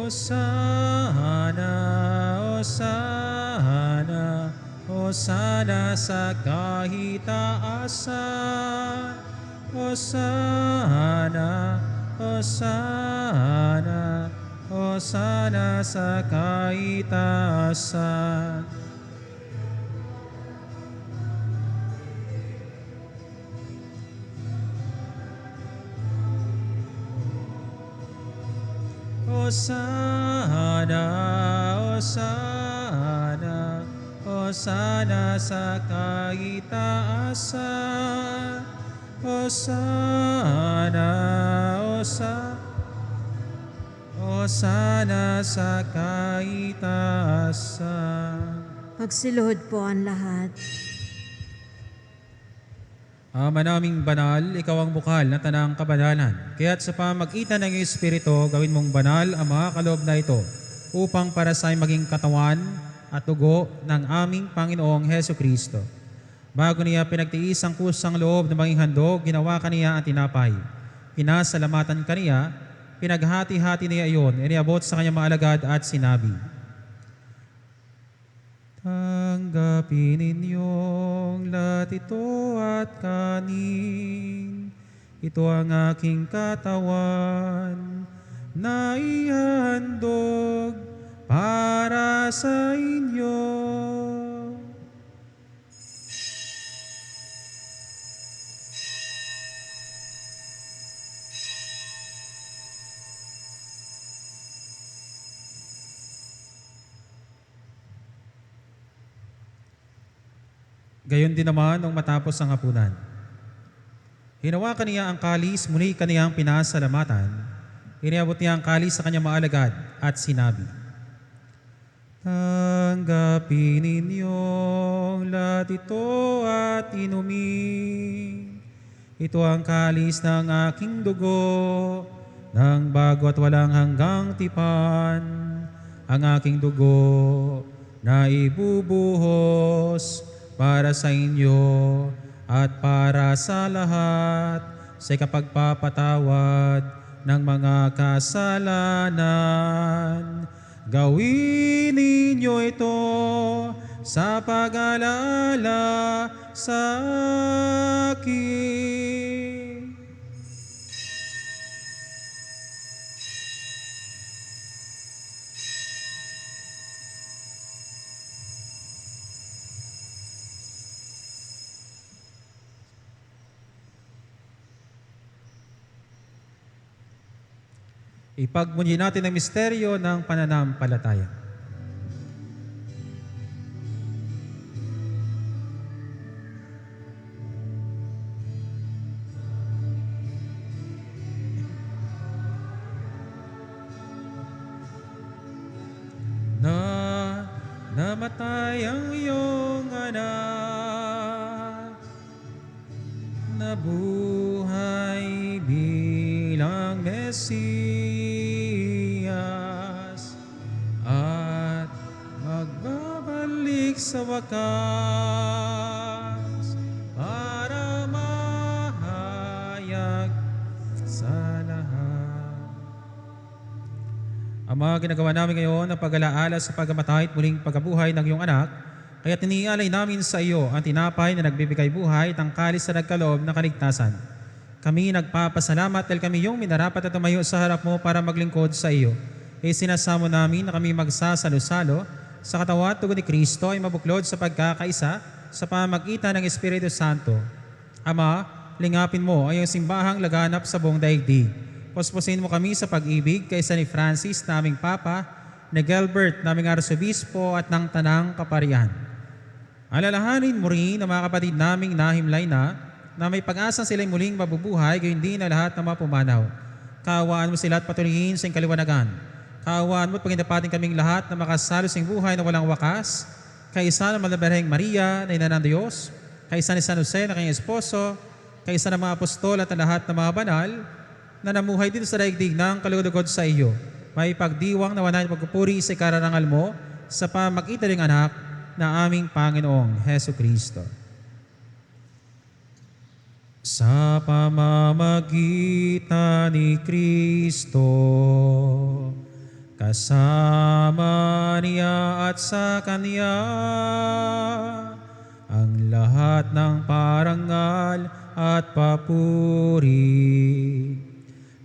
Hosana, Hosana, Hosana sa kahitaasan. Hosana, Hosana, Hosana sa kahitaasan. Hosana, Hosana, Hosana sa kahitaasan. Hosana, Hosana, Hosana sa kahitaasan. Magsiluhod po ang lahat. Ama naming banal, ikaw ang bukal na tanang kabanalan. Kaya't sa pamagitan ng iyong Espiritu, gawin mong banal ang mga kaloob na ito upang para sa maging katawan at dugo ng aming Panginoong Heso Kristo. Bago niya pinagtiis ang kusang loob na maging handog, ginawa kaniya ang tinapay. Pinasalamatan kaniya, pinaghati-hati niya iyon, iniabot sa kanyang mga alagad at sinabi, tanggapin ninyong lahat ito at kanin. Ito ang aking katawan na ihandog para sa inyo. Gayon din naman nung matapos ang hapunan. Hinawakan niya ang kalis, muli kaniyang pinasalamatan. Iniabot niya ang kalis sa kanyang mga alagad at sinabi, tanggapin ninyong lahat ito at inumin. Ito ang kalis ng aking dugo, ng bago at walang hanggang tipan. Ang aking dugo na ibubuhos para sa inyo at para sa lahat sa kapagpapatawad ng mga kasalanan. Gawin ninyo ito sa pag-alala sa akin. Ipagmunyi natin ang misteryo ng pananampalataya. Na namatay ang iyong anak, nabuhay bilang Mesiyas, at magbabalik sa wakas para mahayag sa lahat. Ama, ginagawa namin ngayon ang pag-alaala sa pagkamatay at muling pagkabuhay ng iyong anak, kaya tinialay namin sa iyo ang tinapay na nagbibigay buhay at ang kalis na nagkaloob ng kaligtasan. Kami nagpapasalamat dahil kami yung minarapat at tumayo sa harap mo para maglingkod sa iyo. E sinasamo namin na kami magsasalo-salo sa katawan at dugo ni Kristo ay mabuklod sa pagkakaisa sa pamagitan ng Espiritu Santo. Ama, lingapin mo ay iyong simbahang laganap sa buong daigdig. Puspusin mo kami sa pag-ibig kaysa ni Francis, naming Papa, ni Gilbert, naming Arsobispo at ng Tanang Kaparian. Alalahanin mo rin ang mga kapatid naming nahimlay na may pag-asang sila'y muling mabubuhay gayon din na lahat na mapumanaw. Kaawaan mo sila at patuloyin sa iyong kaliwanagan. Kaawaan mo at pagindapatin kaming lahat na makasalo sa iyong buhay na walang wakas, kaisa ng Malaberheng Maria na ina ng Diyos, kaisa ni San Jose na kanyang esposo, kaisa ng mga apostol at ang lahat ng mga banal na namuhay dito sa daigdig ng kalugod sa iyo. May pagdiwang na wanay pagpupuri sa ikarangal mo sa pamagitan ng anak na aming Panginoong Heso Kristo. Sa pamamagitan ni Kristo, kasama niya at sa Kanya, ang lahat ng parangal at papuri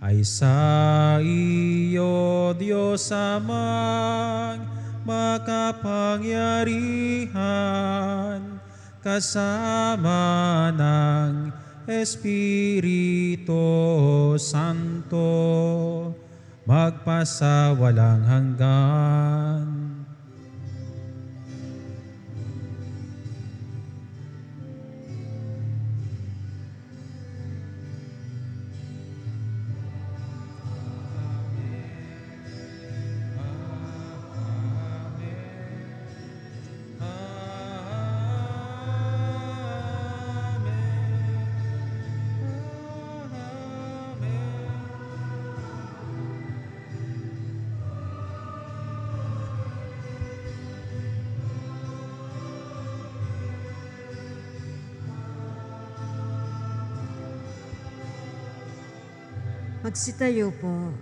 ay sa iyo, Diyos Amang makapangyarihan, kasama ng Espiritu Santo, magpasawalang hanggan. Magsitayo po.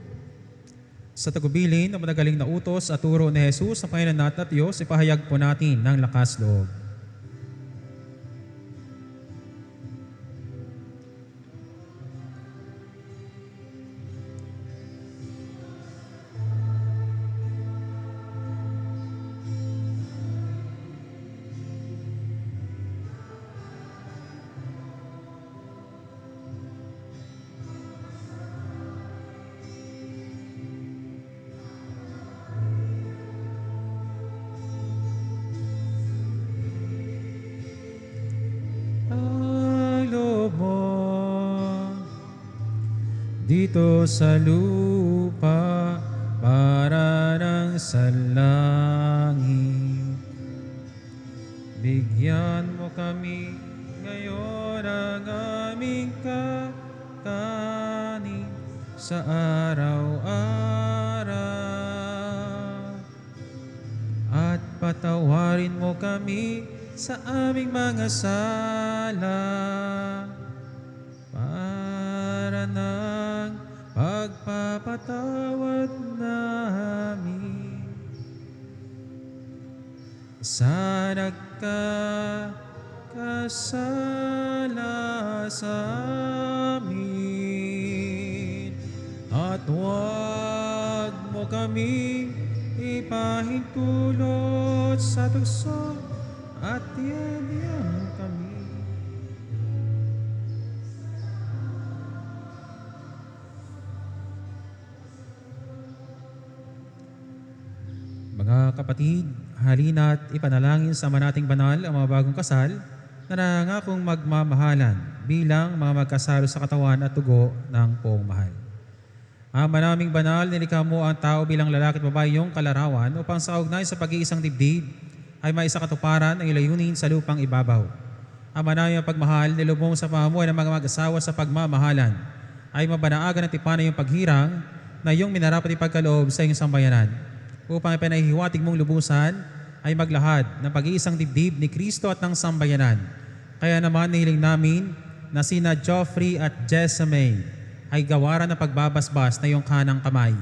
Sa tagubilin ng managaling na utos at turo ni Jesus sa Panginoon natin at Diyos, ipahayag po natin ng lakas loob. Dito sa lupa para ng sa langit. Bigyan mo kami ngayon ang aming kakanin sa araw-araw. At patawarin mo kami sa aming mga sala para ng pagpapatawad namin sa nagkakasala sa amin. At huwag mo kami ipahintulot sa tukso at yan kami. Mga kapatid, halina't ipanalangin sa nating banal ang mga bagong kasal na nangangakong magmamahalan bilang mga magkasalo sa katawan at dugo ng poong mahal. Ama naming banal, nilikha mo ang tao bilang lalaki at babae iyong kalarawan upang sa kaugnay sa pag-iisang dibdib, ay may isa katuparan ang ilayunin sa lupang ibabaw. Ama namin ang pagmahal, nilubong sa pamamuhay ng mga mag-asawa sa pagmamahalan, ay mabanaagan at tipanan yung paghirang na iyong minarapat ipagkaloob sa iyong sambayanan, upang ipinahihiwatig mong lubusan ay maglahad ng pag-iisang dibdib ni Kristo at ng sambayanan. Kaya naman nihiling namin na sina Geoffrey at Jessamay ay gawaran ng pagbabasbas na iyong kanang kamay.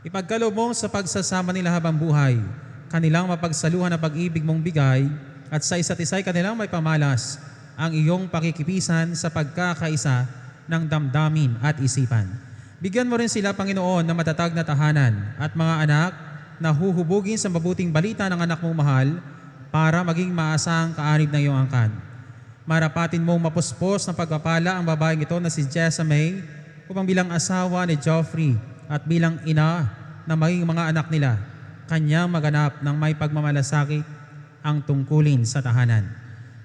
Ipagkaloob mong sa pagsasama nila habang buhay, kanilang mapagsaluhan ng pag-ibig mong bigay, at sa isa't isa'y kanilang may pamalas ang iyong pakikipisan sa pagkakaisa ng damdamin at isipan. Bigyan mo rin sila, Panginoon, ng matatag na tahanan at mga anak na huhubugin sa mabuting balita ng anak mong mahal para maging maasahang kaanib ng iyong angkan. Marapatin mong mapuspos ng pagpapala ang babaeng ito na si Jessamay upang bilang asawa ni Geoffrey at bilang ina na maging mga anak nila, kanyang maganap ng may pagmamalasakit ang tungkulin sa tahanan.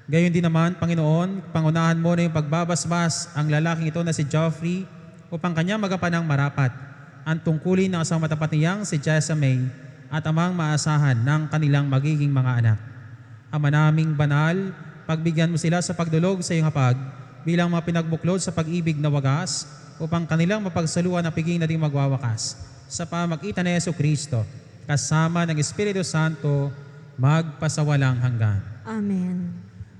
Gayon din naman, Panginoon, pangunahan mo na yung pagbabasbas ang lalaking ito na si Geoffrey upang kanyang magapanang marapat ang tungkulin ng asang matapat niyang si Jessamay at amang maasahan ng kanilang magiging mga anak. Ama naming banal, pagbigyan mo sila sa pagdulog sa iyong hapag bilang mga pinagbuklod sa pag-ibig na wagas upang kanilang mapagsaluhan ang piging na di magwawakas sa pamagitan ni Jesucristo kasama ng Espiritu Santo magpasawalang hanggan. Amen.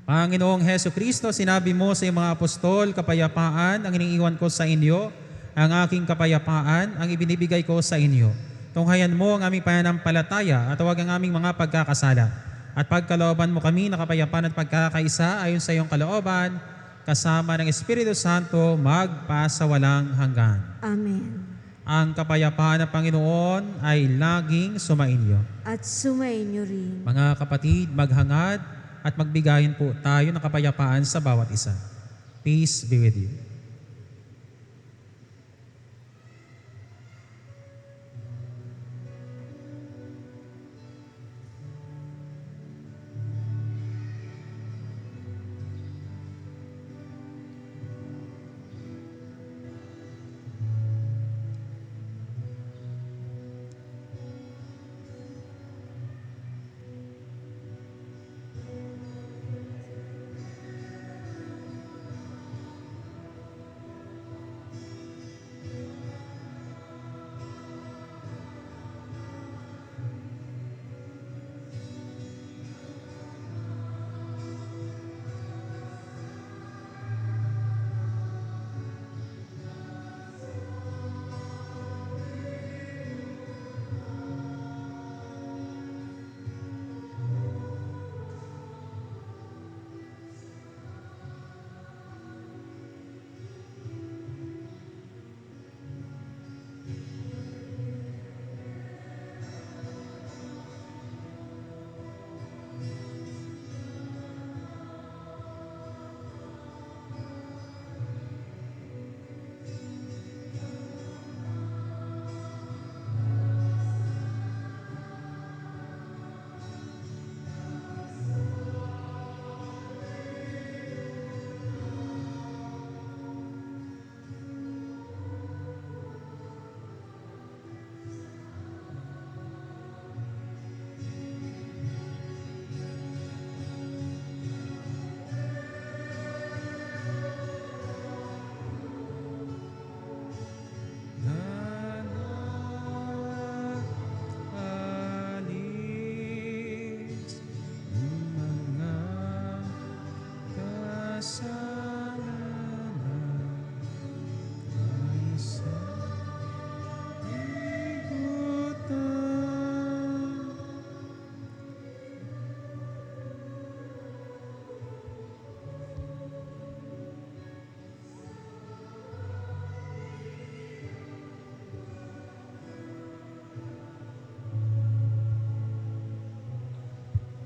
Panginoong Jesucristo, sinabi mo sa iyong mga apostol, kapayapaan ang iniiwan ko sa inyo, ang aking kapayapaan ang ibinibigay ko sa inyo. Tunghayan mo ang aming pananampalataya at huwag ang aming mga pagkakasala. At pagkalooban mo kami na kapayapaan at pagkakaisa ayon sa iyong kalooban, kasama ng Espiritu Santo magpasawalang hanggan. Amen. Ang kapayapaan ng Panginoon ay laging sumainyo. At sumainyo rin. Mga kapatid, maghangad at magbigayin po tayo ng kapayapaan sa bawat isa. Peace be with you.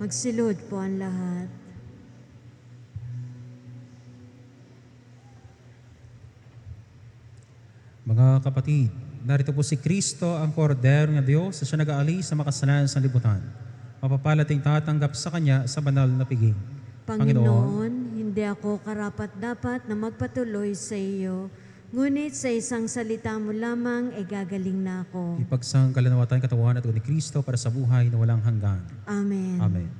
Magsilod po ang lahat. Mga kapatid, narito po si Kristo, ang kordero ng Diyos, na siya nag-aalis sa makasalanan sa libutan. Mapapalating tatanggap sa Kanya sa banal na piging. Panginoon, hindi ako karapat-dapat na magpatuloy sa iyo, ngunit sa isang salita mo lamang ay gagaling na ako. Ipagsangkalanawatan katawan at ni Kristo para sa buhay na walang hanggan. Amen. Amen.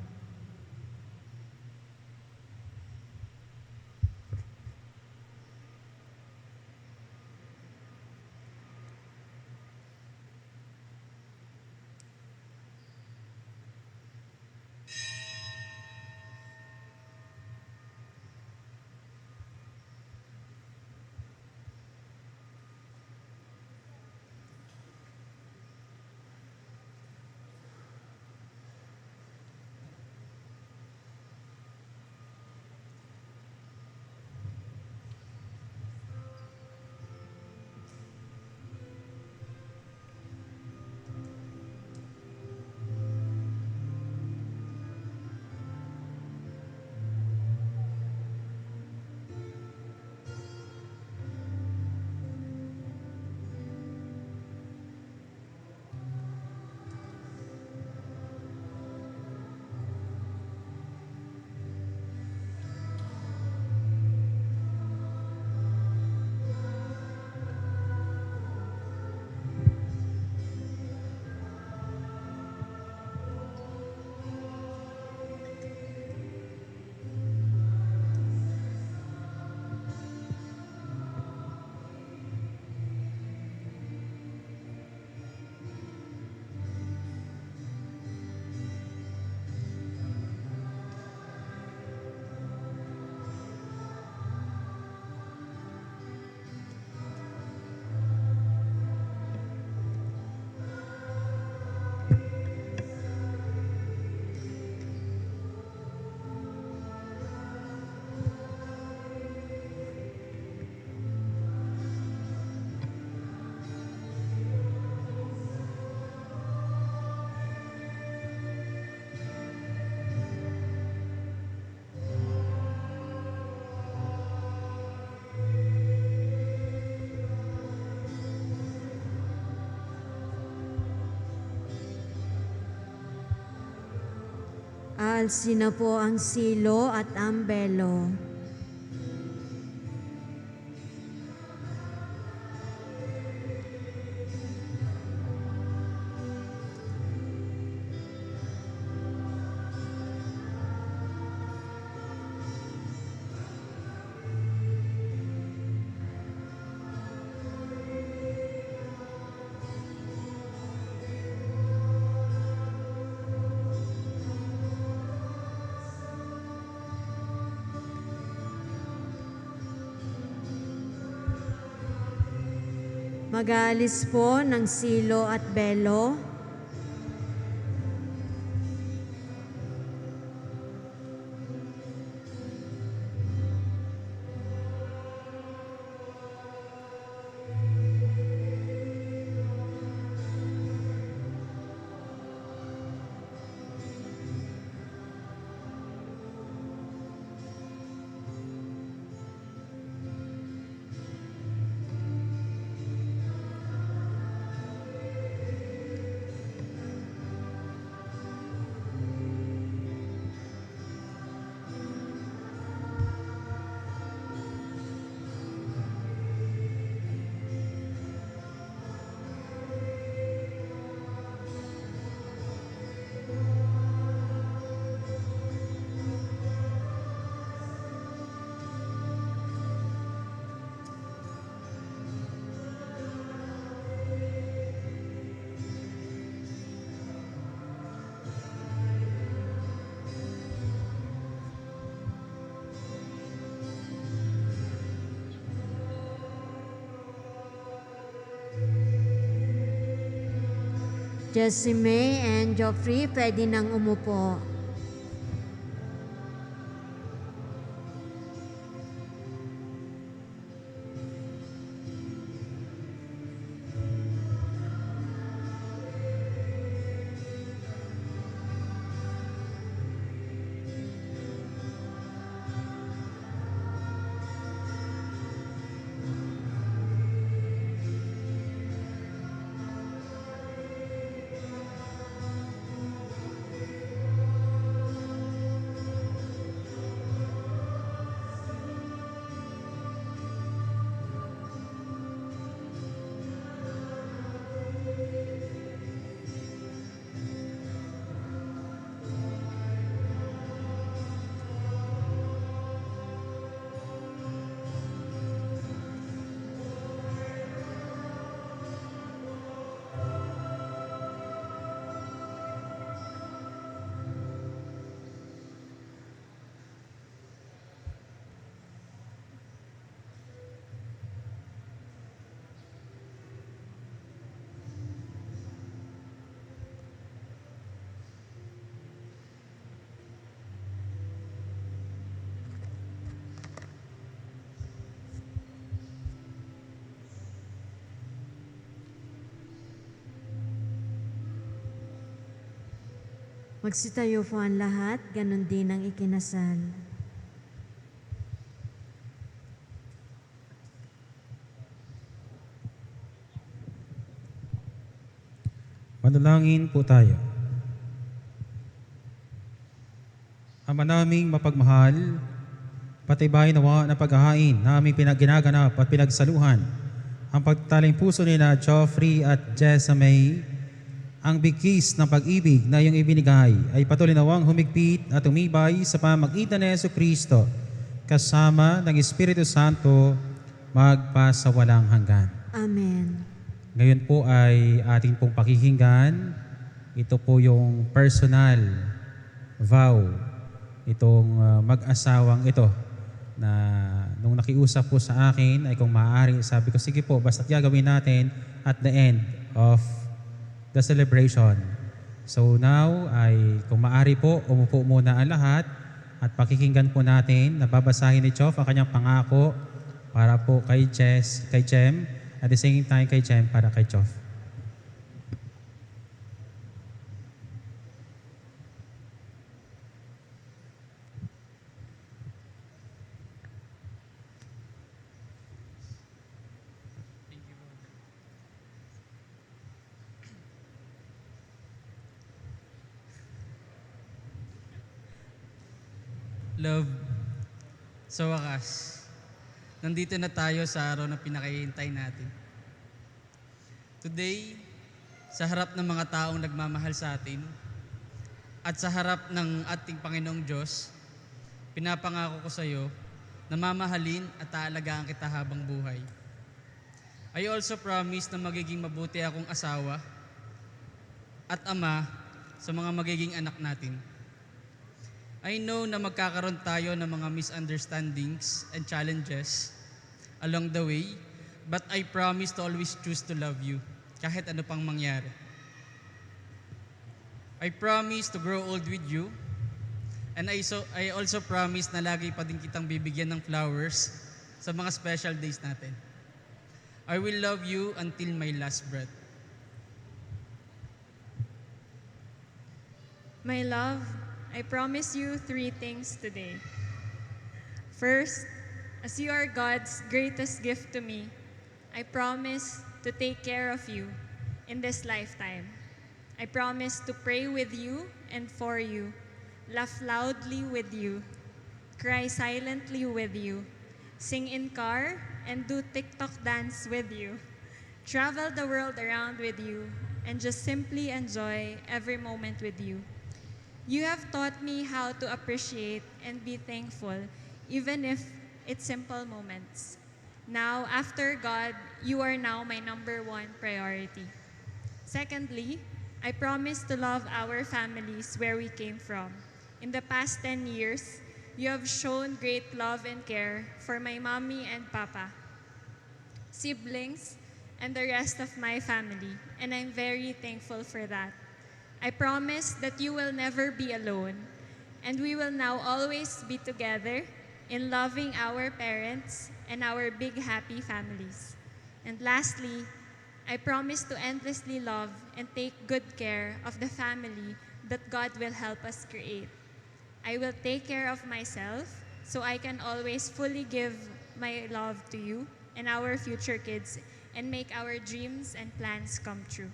Aalsin na po ang silo at ang belo. Mag-aalis po ng silo at belo. Jessie and Geoffrey, pwede nang umupo. Magsitayo po ang lahat, ganon din ang ikinasal. Manalangin po tayo. Ama naming mapagmahal, patibay nawa na paghahain na aming ginaganap at pinagsaluhan ang pagtaling puso nila Geoffrey at Jessamay. Ang bigkis ng pag-ibig na iyong ibinigay ay patuloy nawang humigpit at umibay sa pamagitan ni Jesucristo kasama ng Espiritu Santo magpasawalang hanggan. Amen. Ngayon po ay ating pong pakikinggan. Ito po yung personal vow itong mag-asawang ito na nung nakiusap po sa akin ay kung maaari, sabi ko sige po, basta't gagawin natin at the end of the celebration. So now ay kung maaari po, umupo muna ang lahat at pakikinggan po natin, nababasahin ni Chof ang kanyang pangako para po kay Jem, at the same time kay Jem para kay Chof. Love, sa wakas, nandito na tayo sa araw na pinakahihintay natin. Today, sa harap ng mga taong nagmamahal sa atin at sa harap ng ating Panginoong Diyos, pinapangako ko sa iyo na mamahalin at aalagaan kita habang buhay. I also promise na magiging mabuti akong asawa at ama sa mga magiging anak natin. I know na magkakaroon tayo ng mga misunderstandings and challenges along the way, but I promise to always choose to love you kahit ano pang mangyari. I promise to grow old with you, and I also promise na lagi pa din kitang bibigyan ng flowers sa mga special days natin. I will love you until my last breath. My love, I promise you 3 things today. First, as you are God's greatest gift to me, I promise to take care of you in this lifetime. I promise to pray with you and for you, laugh loudly with you, cry silently with you, sing in car and do TikTok dance with you, travel the world around with you, and just simply enjoy every moment with you. You have taught me how to appreciate and be thankful, even if it's simple moments. Now, after God, you are now my number 1 priority. Secondly, I promise to love our families where we came from. In the past 10 years, you have shown great love and care for my mommy and papa, siblings, and the rest of my family, and I'm very thankful for that. I promise that you will never be alone, and we will now always be together in loving our parents and our big happy families. And lastly, I promise to endlessly love and take good care of the family that God will help us create. I will take care of myself so I can always fully give my love to you and our future kids and make our dreams and plans come true.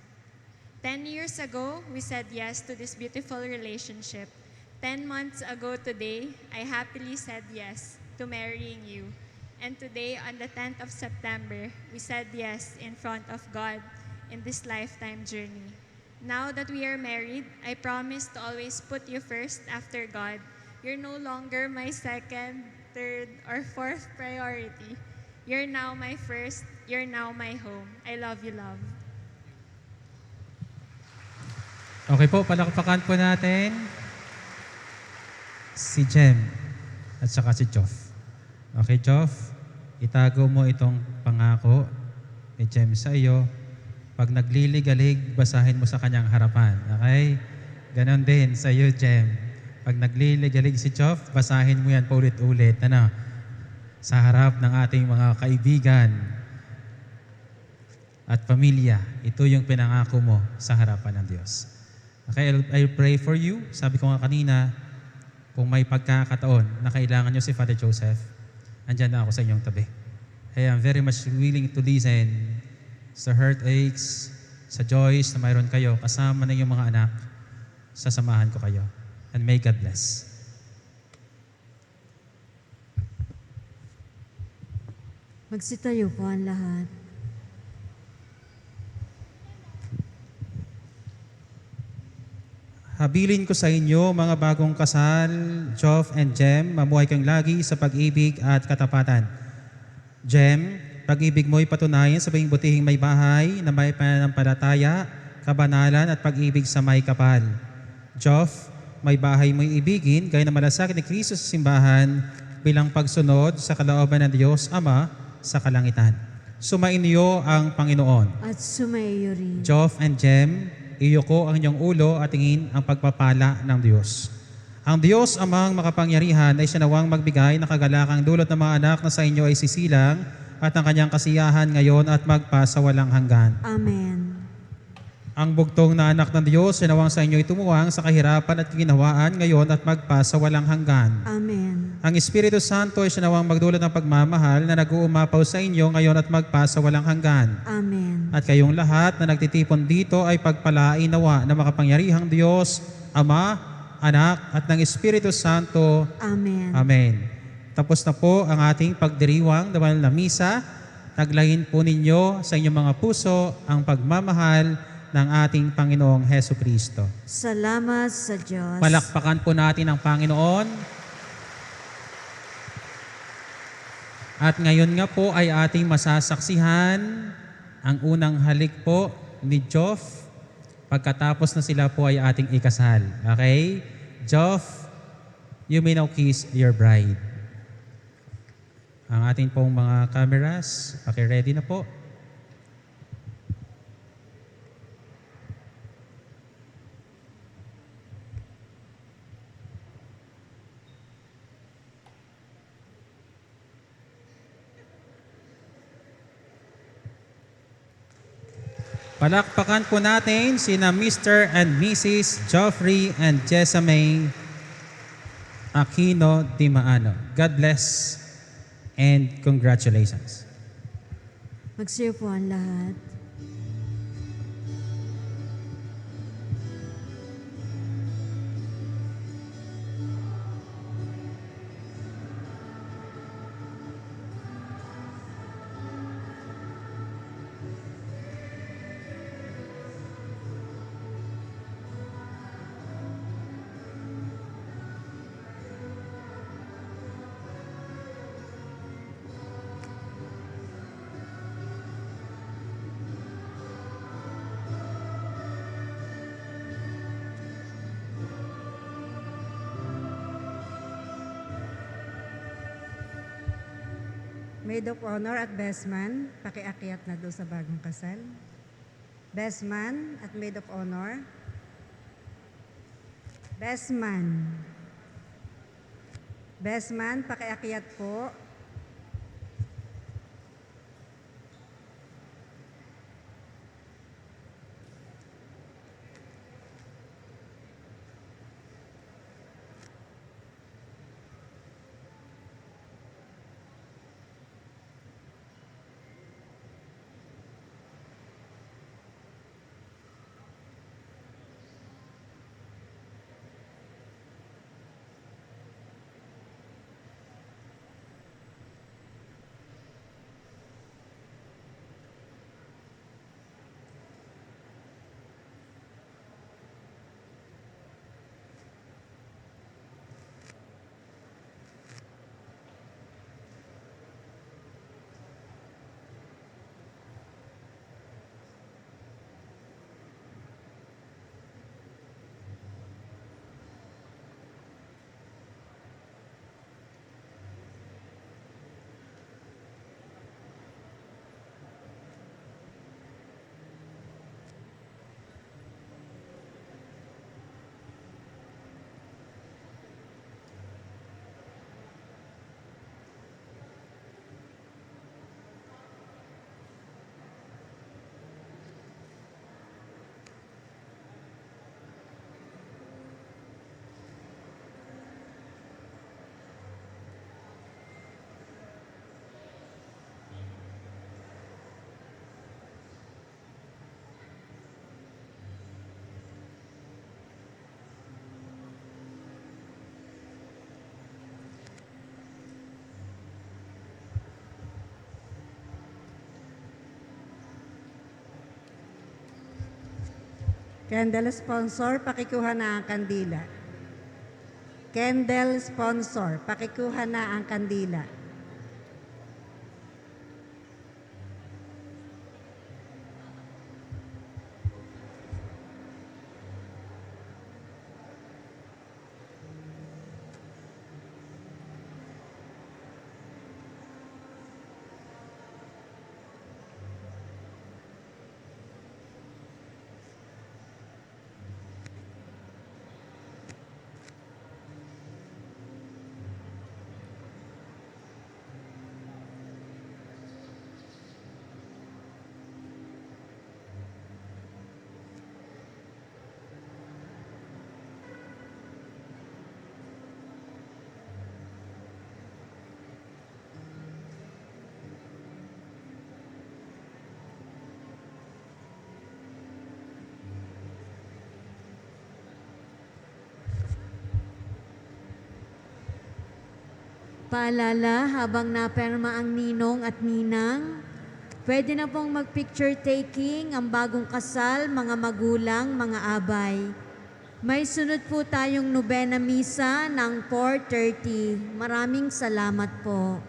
10 years ago, we said yes to this beautiful relationship. 10 months ago today, I happily said yes to marrying you. And today, on the 10th of September, we said yes in front of God in this lifetime journey. Now that we are married, I promise to always put you first after God. You're no longer my second, third, or fourth priority. You're now my first. You're now my home. I love you, love. Okay po, palakpakan po natin si Jem at saka si Joff. Okay, Joff, itago mo itong pangako ni Jem sa iyo. Pag nagliligalig, basahin mo sa kanyang harapan. Okay? Ganon din sa iyo, Jem. Pag nagliligalig si Joff, basahin mo yan paulit-ulit. Sa harap ng ating mga kaibigan at pamilya. Ito yung pinangako mo sa harapan ng Diyos. Okay, I'll pray for you. Sabi ko nga kanina, kung may pagkakataon na kailangan nyo si Father Joseph, andyan na ako sa inyong tabi. I am very much willing to listen sa heartaches, sa joys na mayroon kayo, kasama ng inyong mga anak, sasamahan ko kayo. And may God bless. Magsitayo po ang lahat. Habilin ko sa inyo, mga bagong kasal, Joff and Jem, mamuhay kang lagi sa pag-ibig at katapatan. Jem, pag-ibig mo'y patunayan sa buong butihing may bahay na may pananampalataya, kabanalan at pag-ibig sa may kapal. Joff, may bahay mo'y ibigin gaya na malasakit ni Kristo sa simbahan bilang pagsunod sa kalooban ng Diyos Ama sa kalangitan. Sumainyo ang Panginoon. At sumaiyo rin. Joff and Jem, iyo ko ang inyong ulo at tingin ang pagpapala ng Diyos. Ang Diyos amang makapangyarihan ay siya nawang magbigay ng kagalakang dulot ng mga anak na sa inyo ay sisilang at ang kanyang kasiyahan ngayon at magpa sa walang hanggan. Amen. Ang bugtong na anak ng Diyos ay nawang sa inyo itumuwang sa kahirapan at ginawaan ngayon at magpa sa walang hanggan. Amen. Ang Espiritu Santo ay siya nawang magdulot ng pagmamahal na nag-uumapaw sa inyo ngayon at magpa sa walang hanggan. Amen. At kayong lahat na nagtitipon dito ay pagpalain nawa na makapangyarihang Diyos, Ama, Anak, at ng Espiritu Santo. Amen. Amen. Tapos na po ang ating pagdiriwang na banal na misa. Taglayin po ninyo sa inyong mga puso ang pagmamahal ng ating Panginoong Heso Kristo. Salamat sa Diyos. Palakpakan po natin ang Panginoon. At ngayon nga po ay ating masasaksihan ang unang halik po ni Joff. Pagkatapos na sila po ay ating ikasal. Okay? Joff, you may now kiss your bride. Ang ating pong mga cameras, paki-ready na po. Palakpakan po natin sina Mr. and Mrs. Geoffrey and Jessamay Aquino Di Maano. God bless and congratulations. Magsiyo po ang lahat. Maid of Honor at Best Man, pakiakyat na doon sa bagong kasal. Best Man at Maid of Honor. Best Man. Best Man, pakiakyat po. Candle sponsor, pakikuha na ang kandila. Candle sponsor, pakikuha na ang kandila. Paalala, habang naperma ang ninong at ninang, pwede na pong mag-picture taking ang bagong kasal, mga magulang, mga abay. May sunod po tayong nobena misa ng 4:30. Maraming salamat po.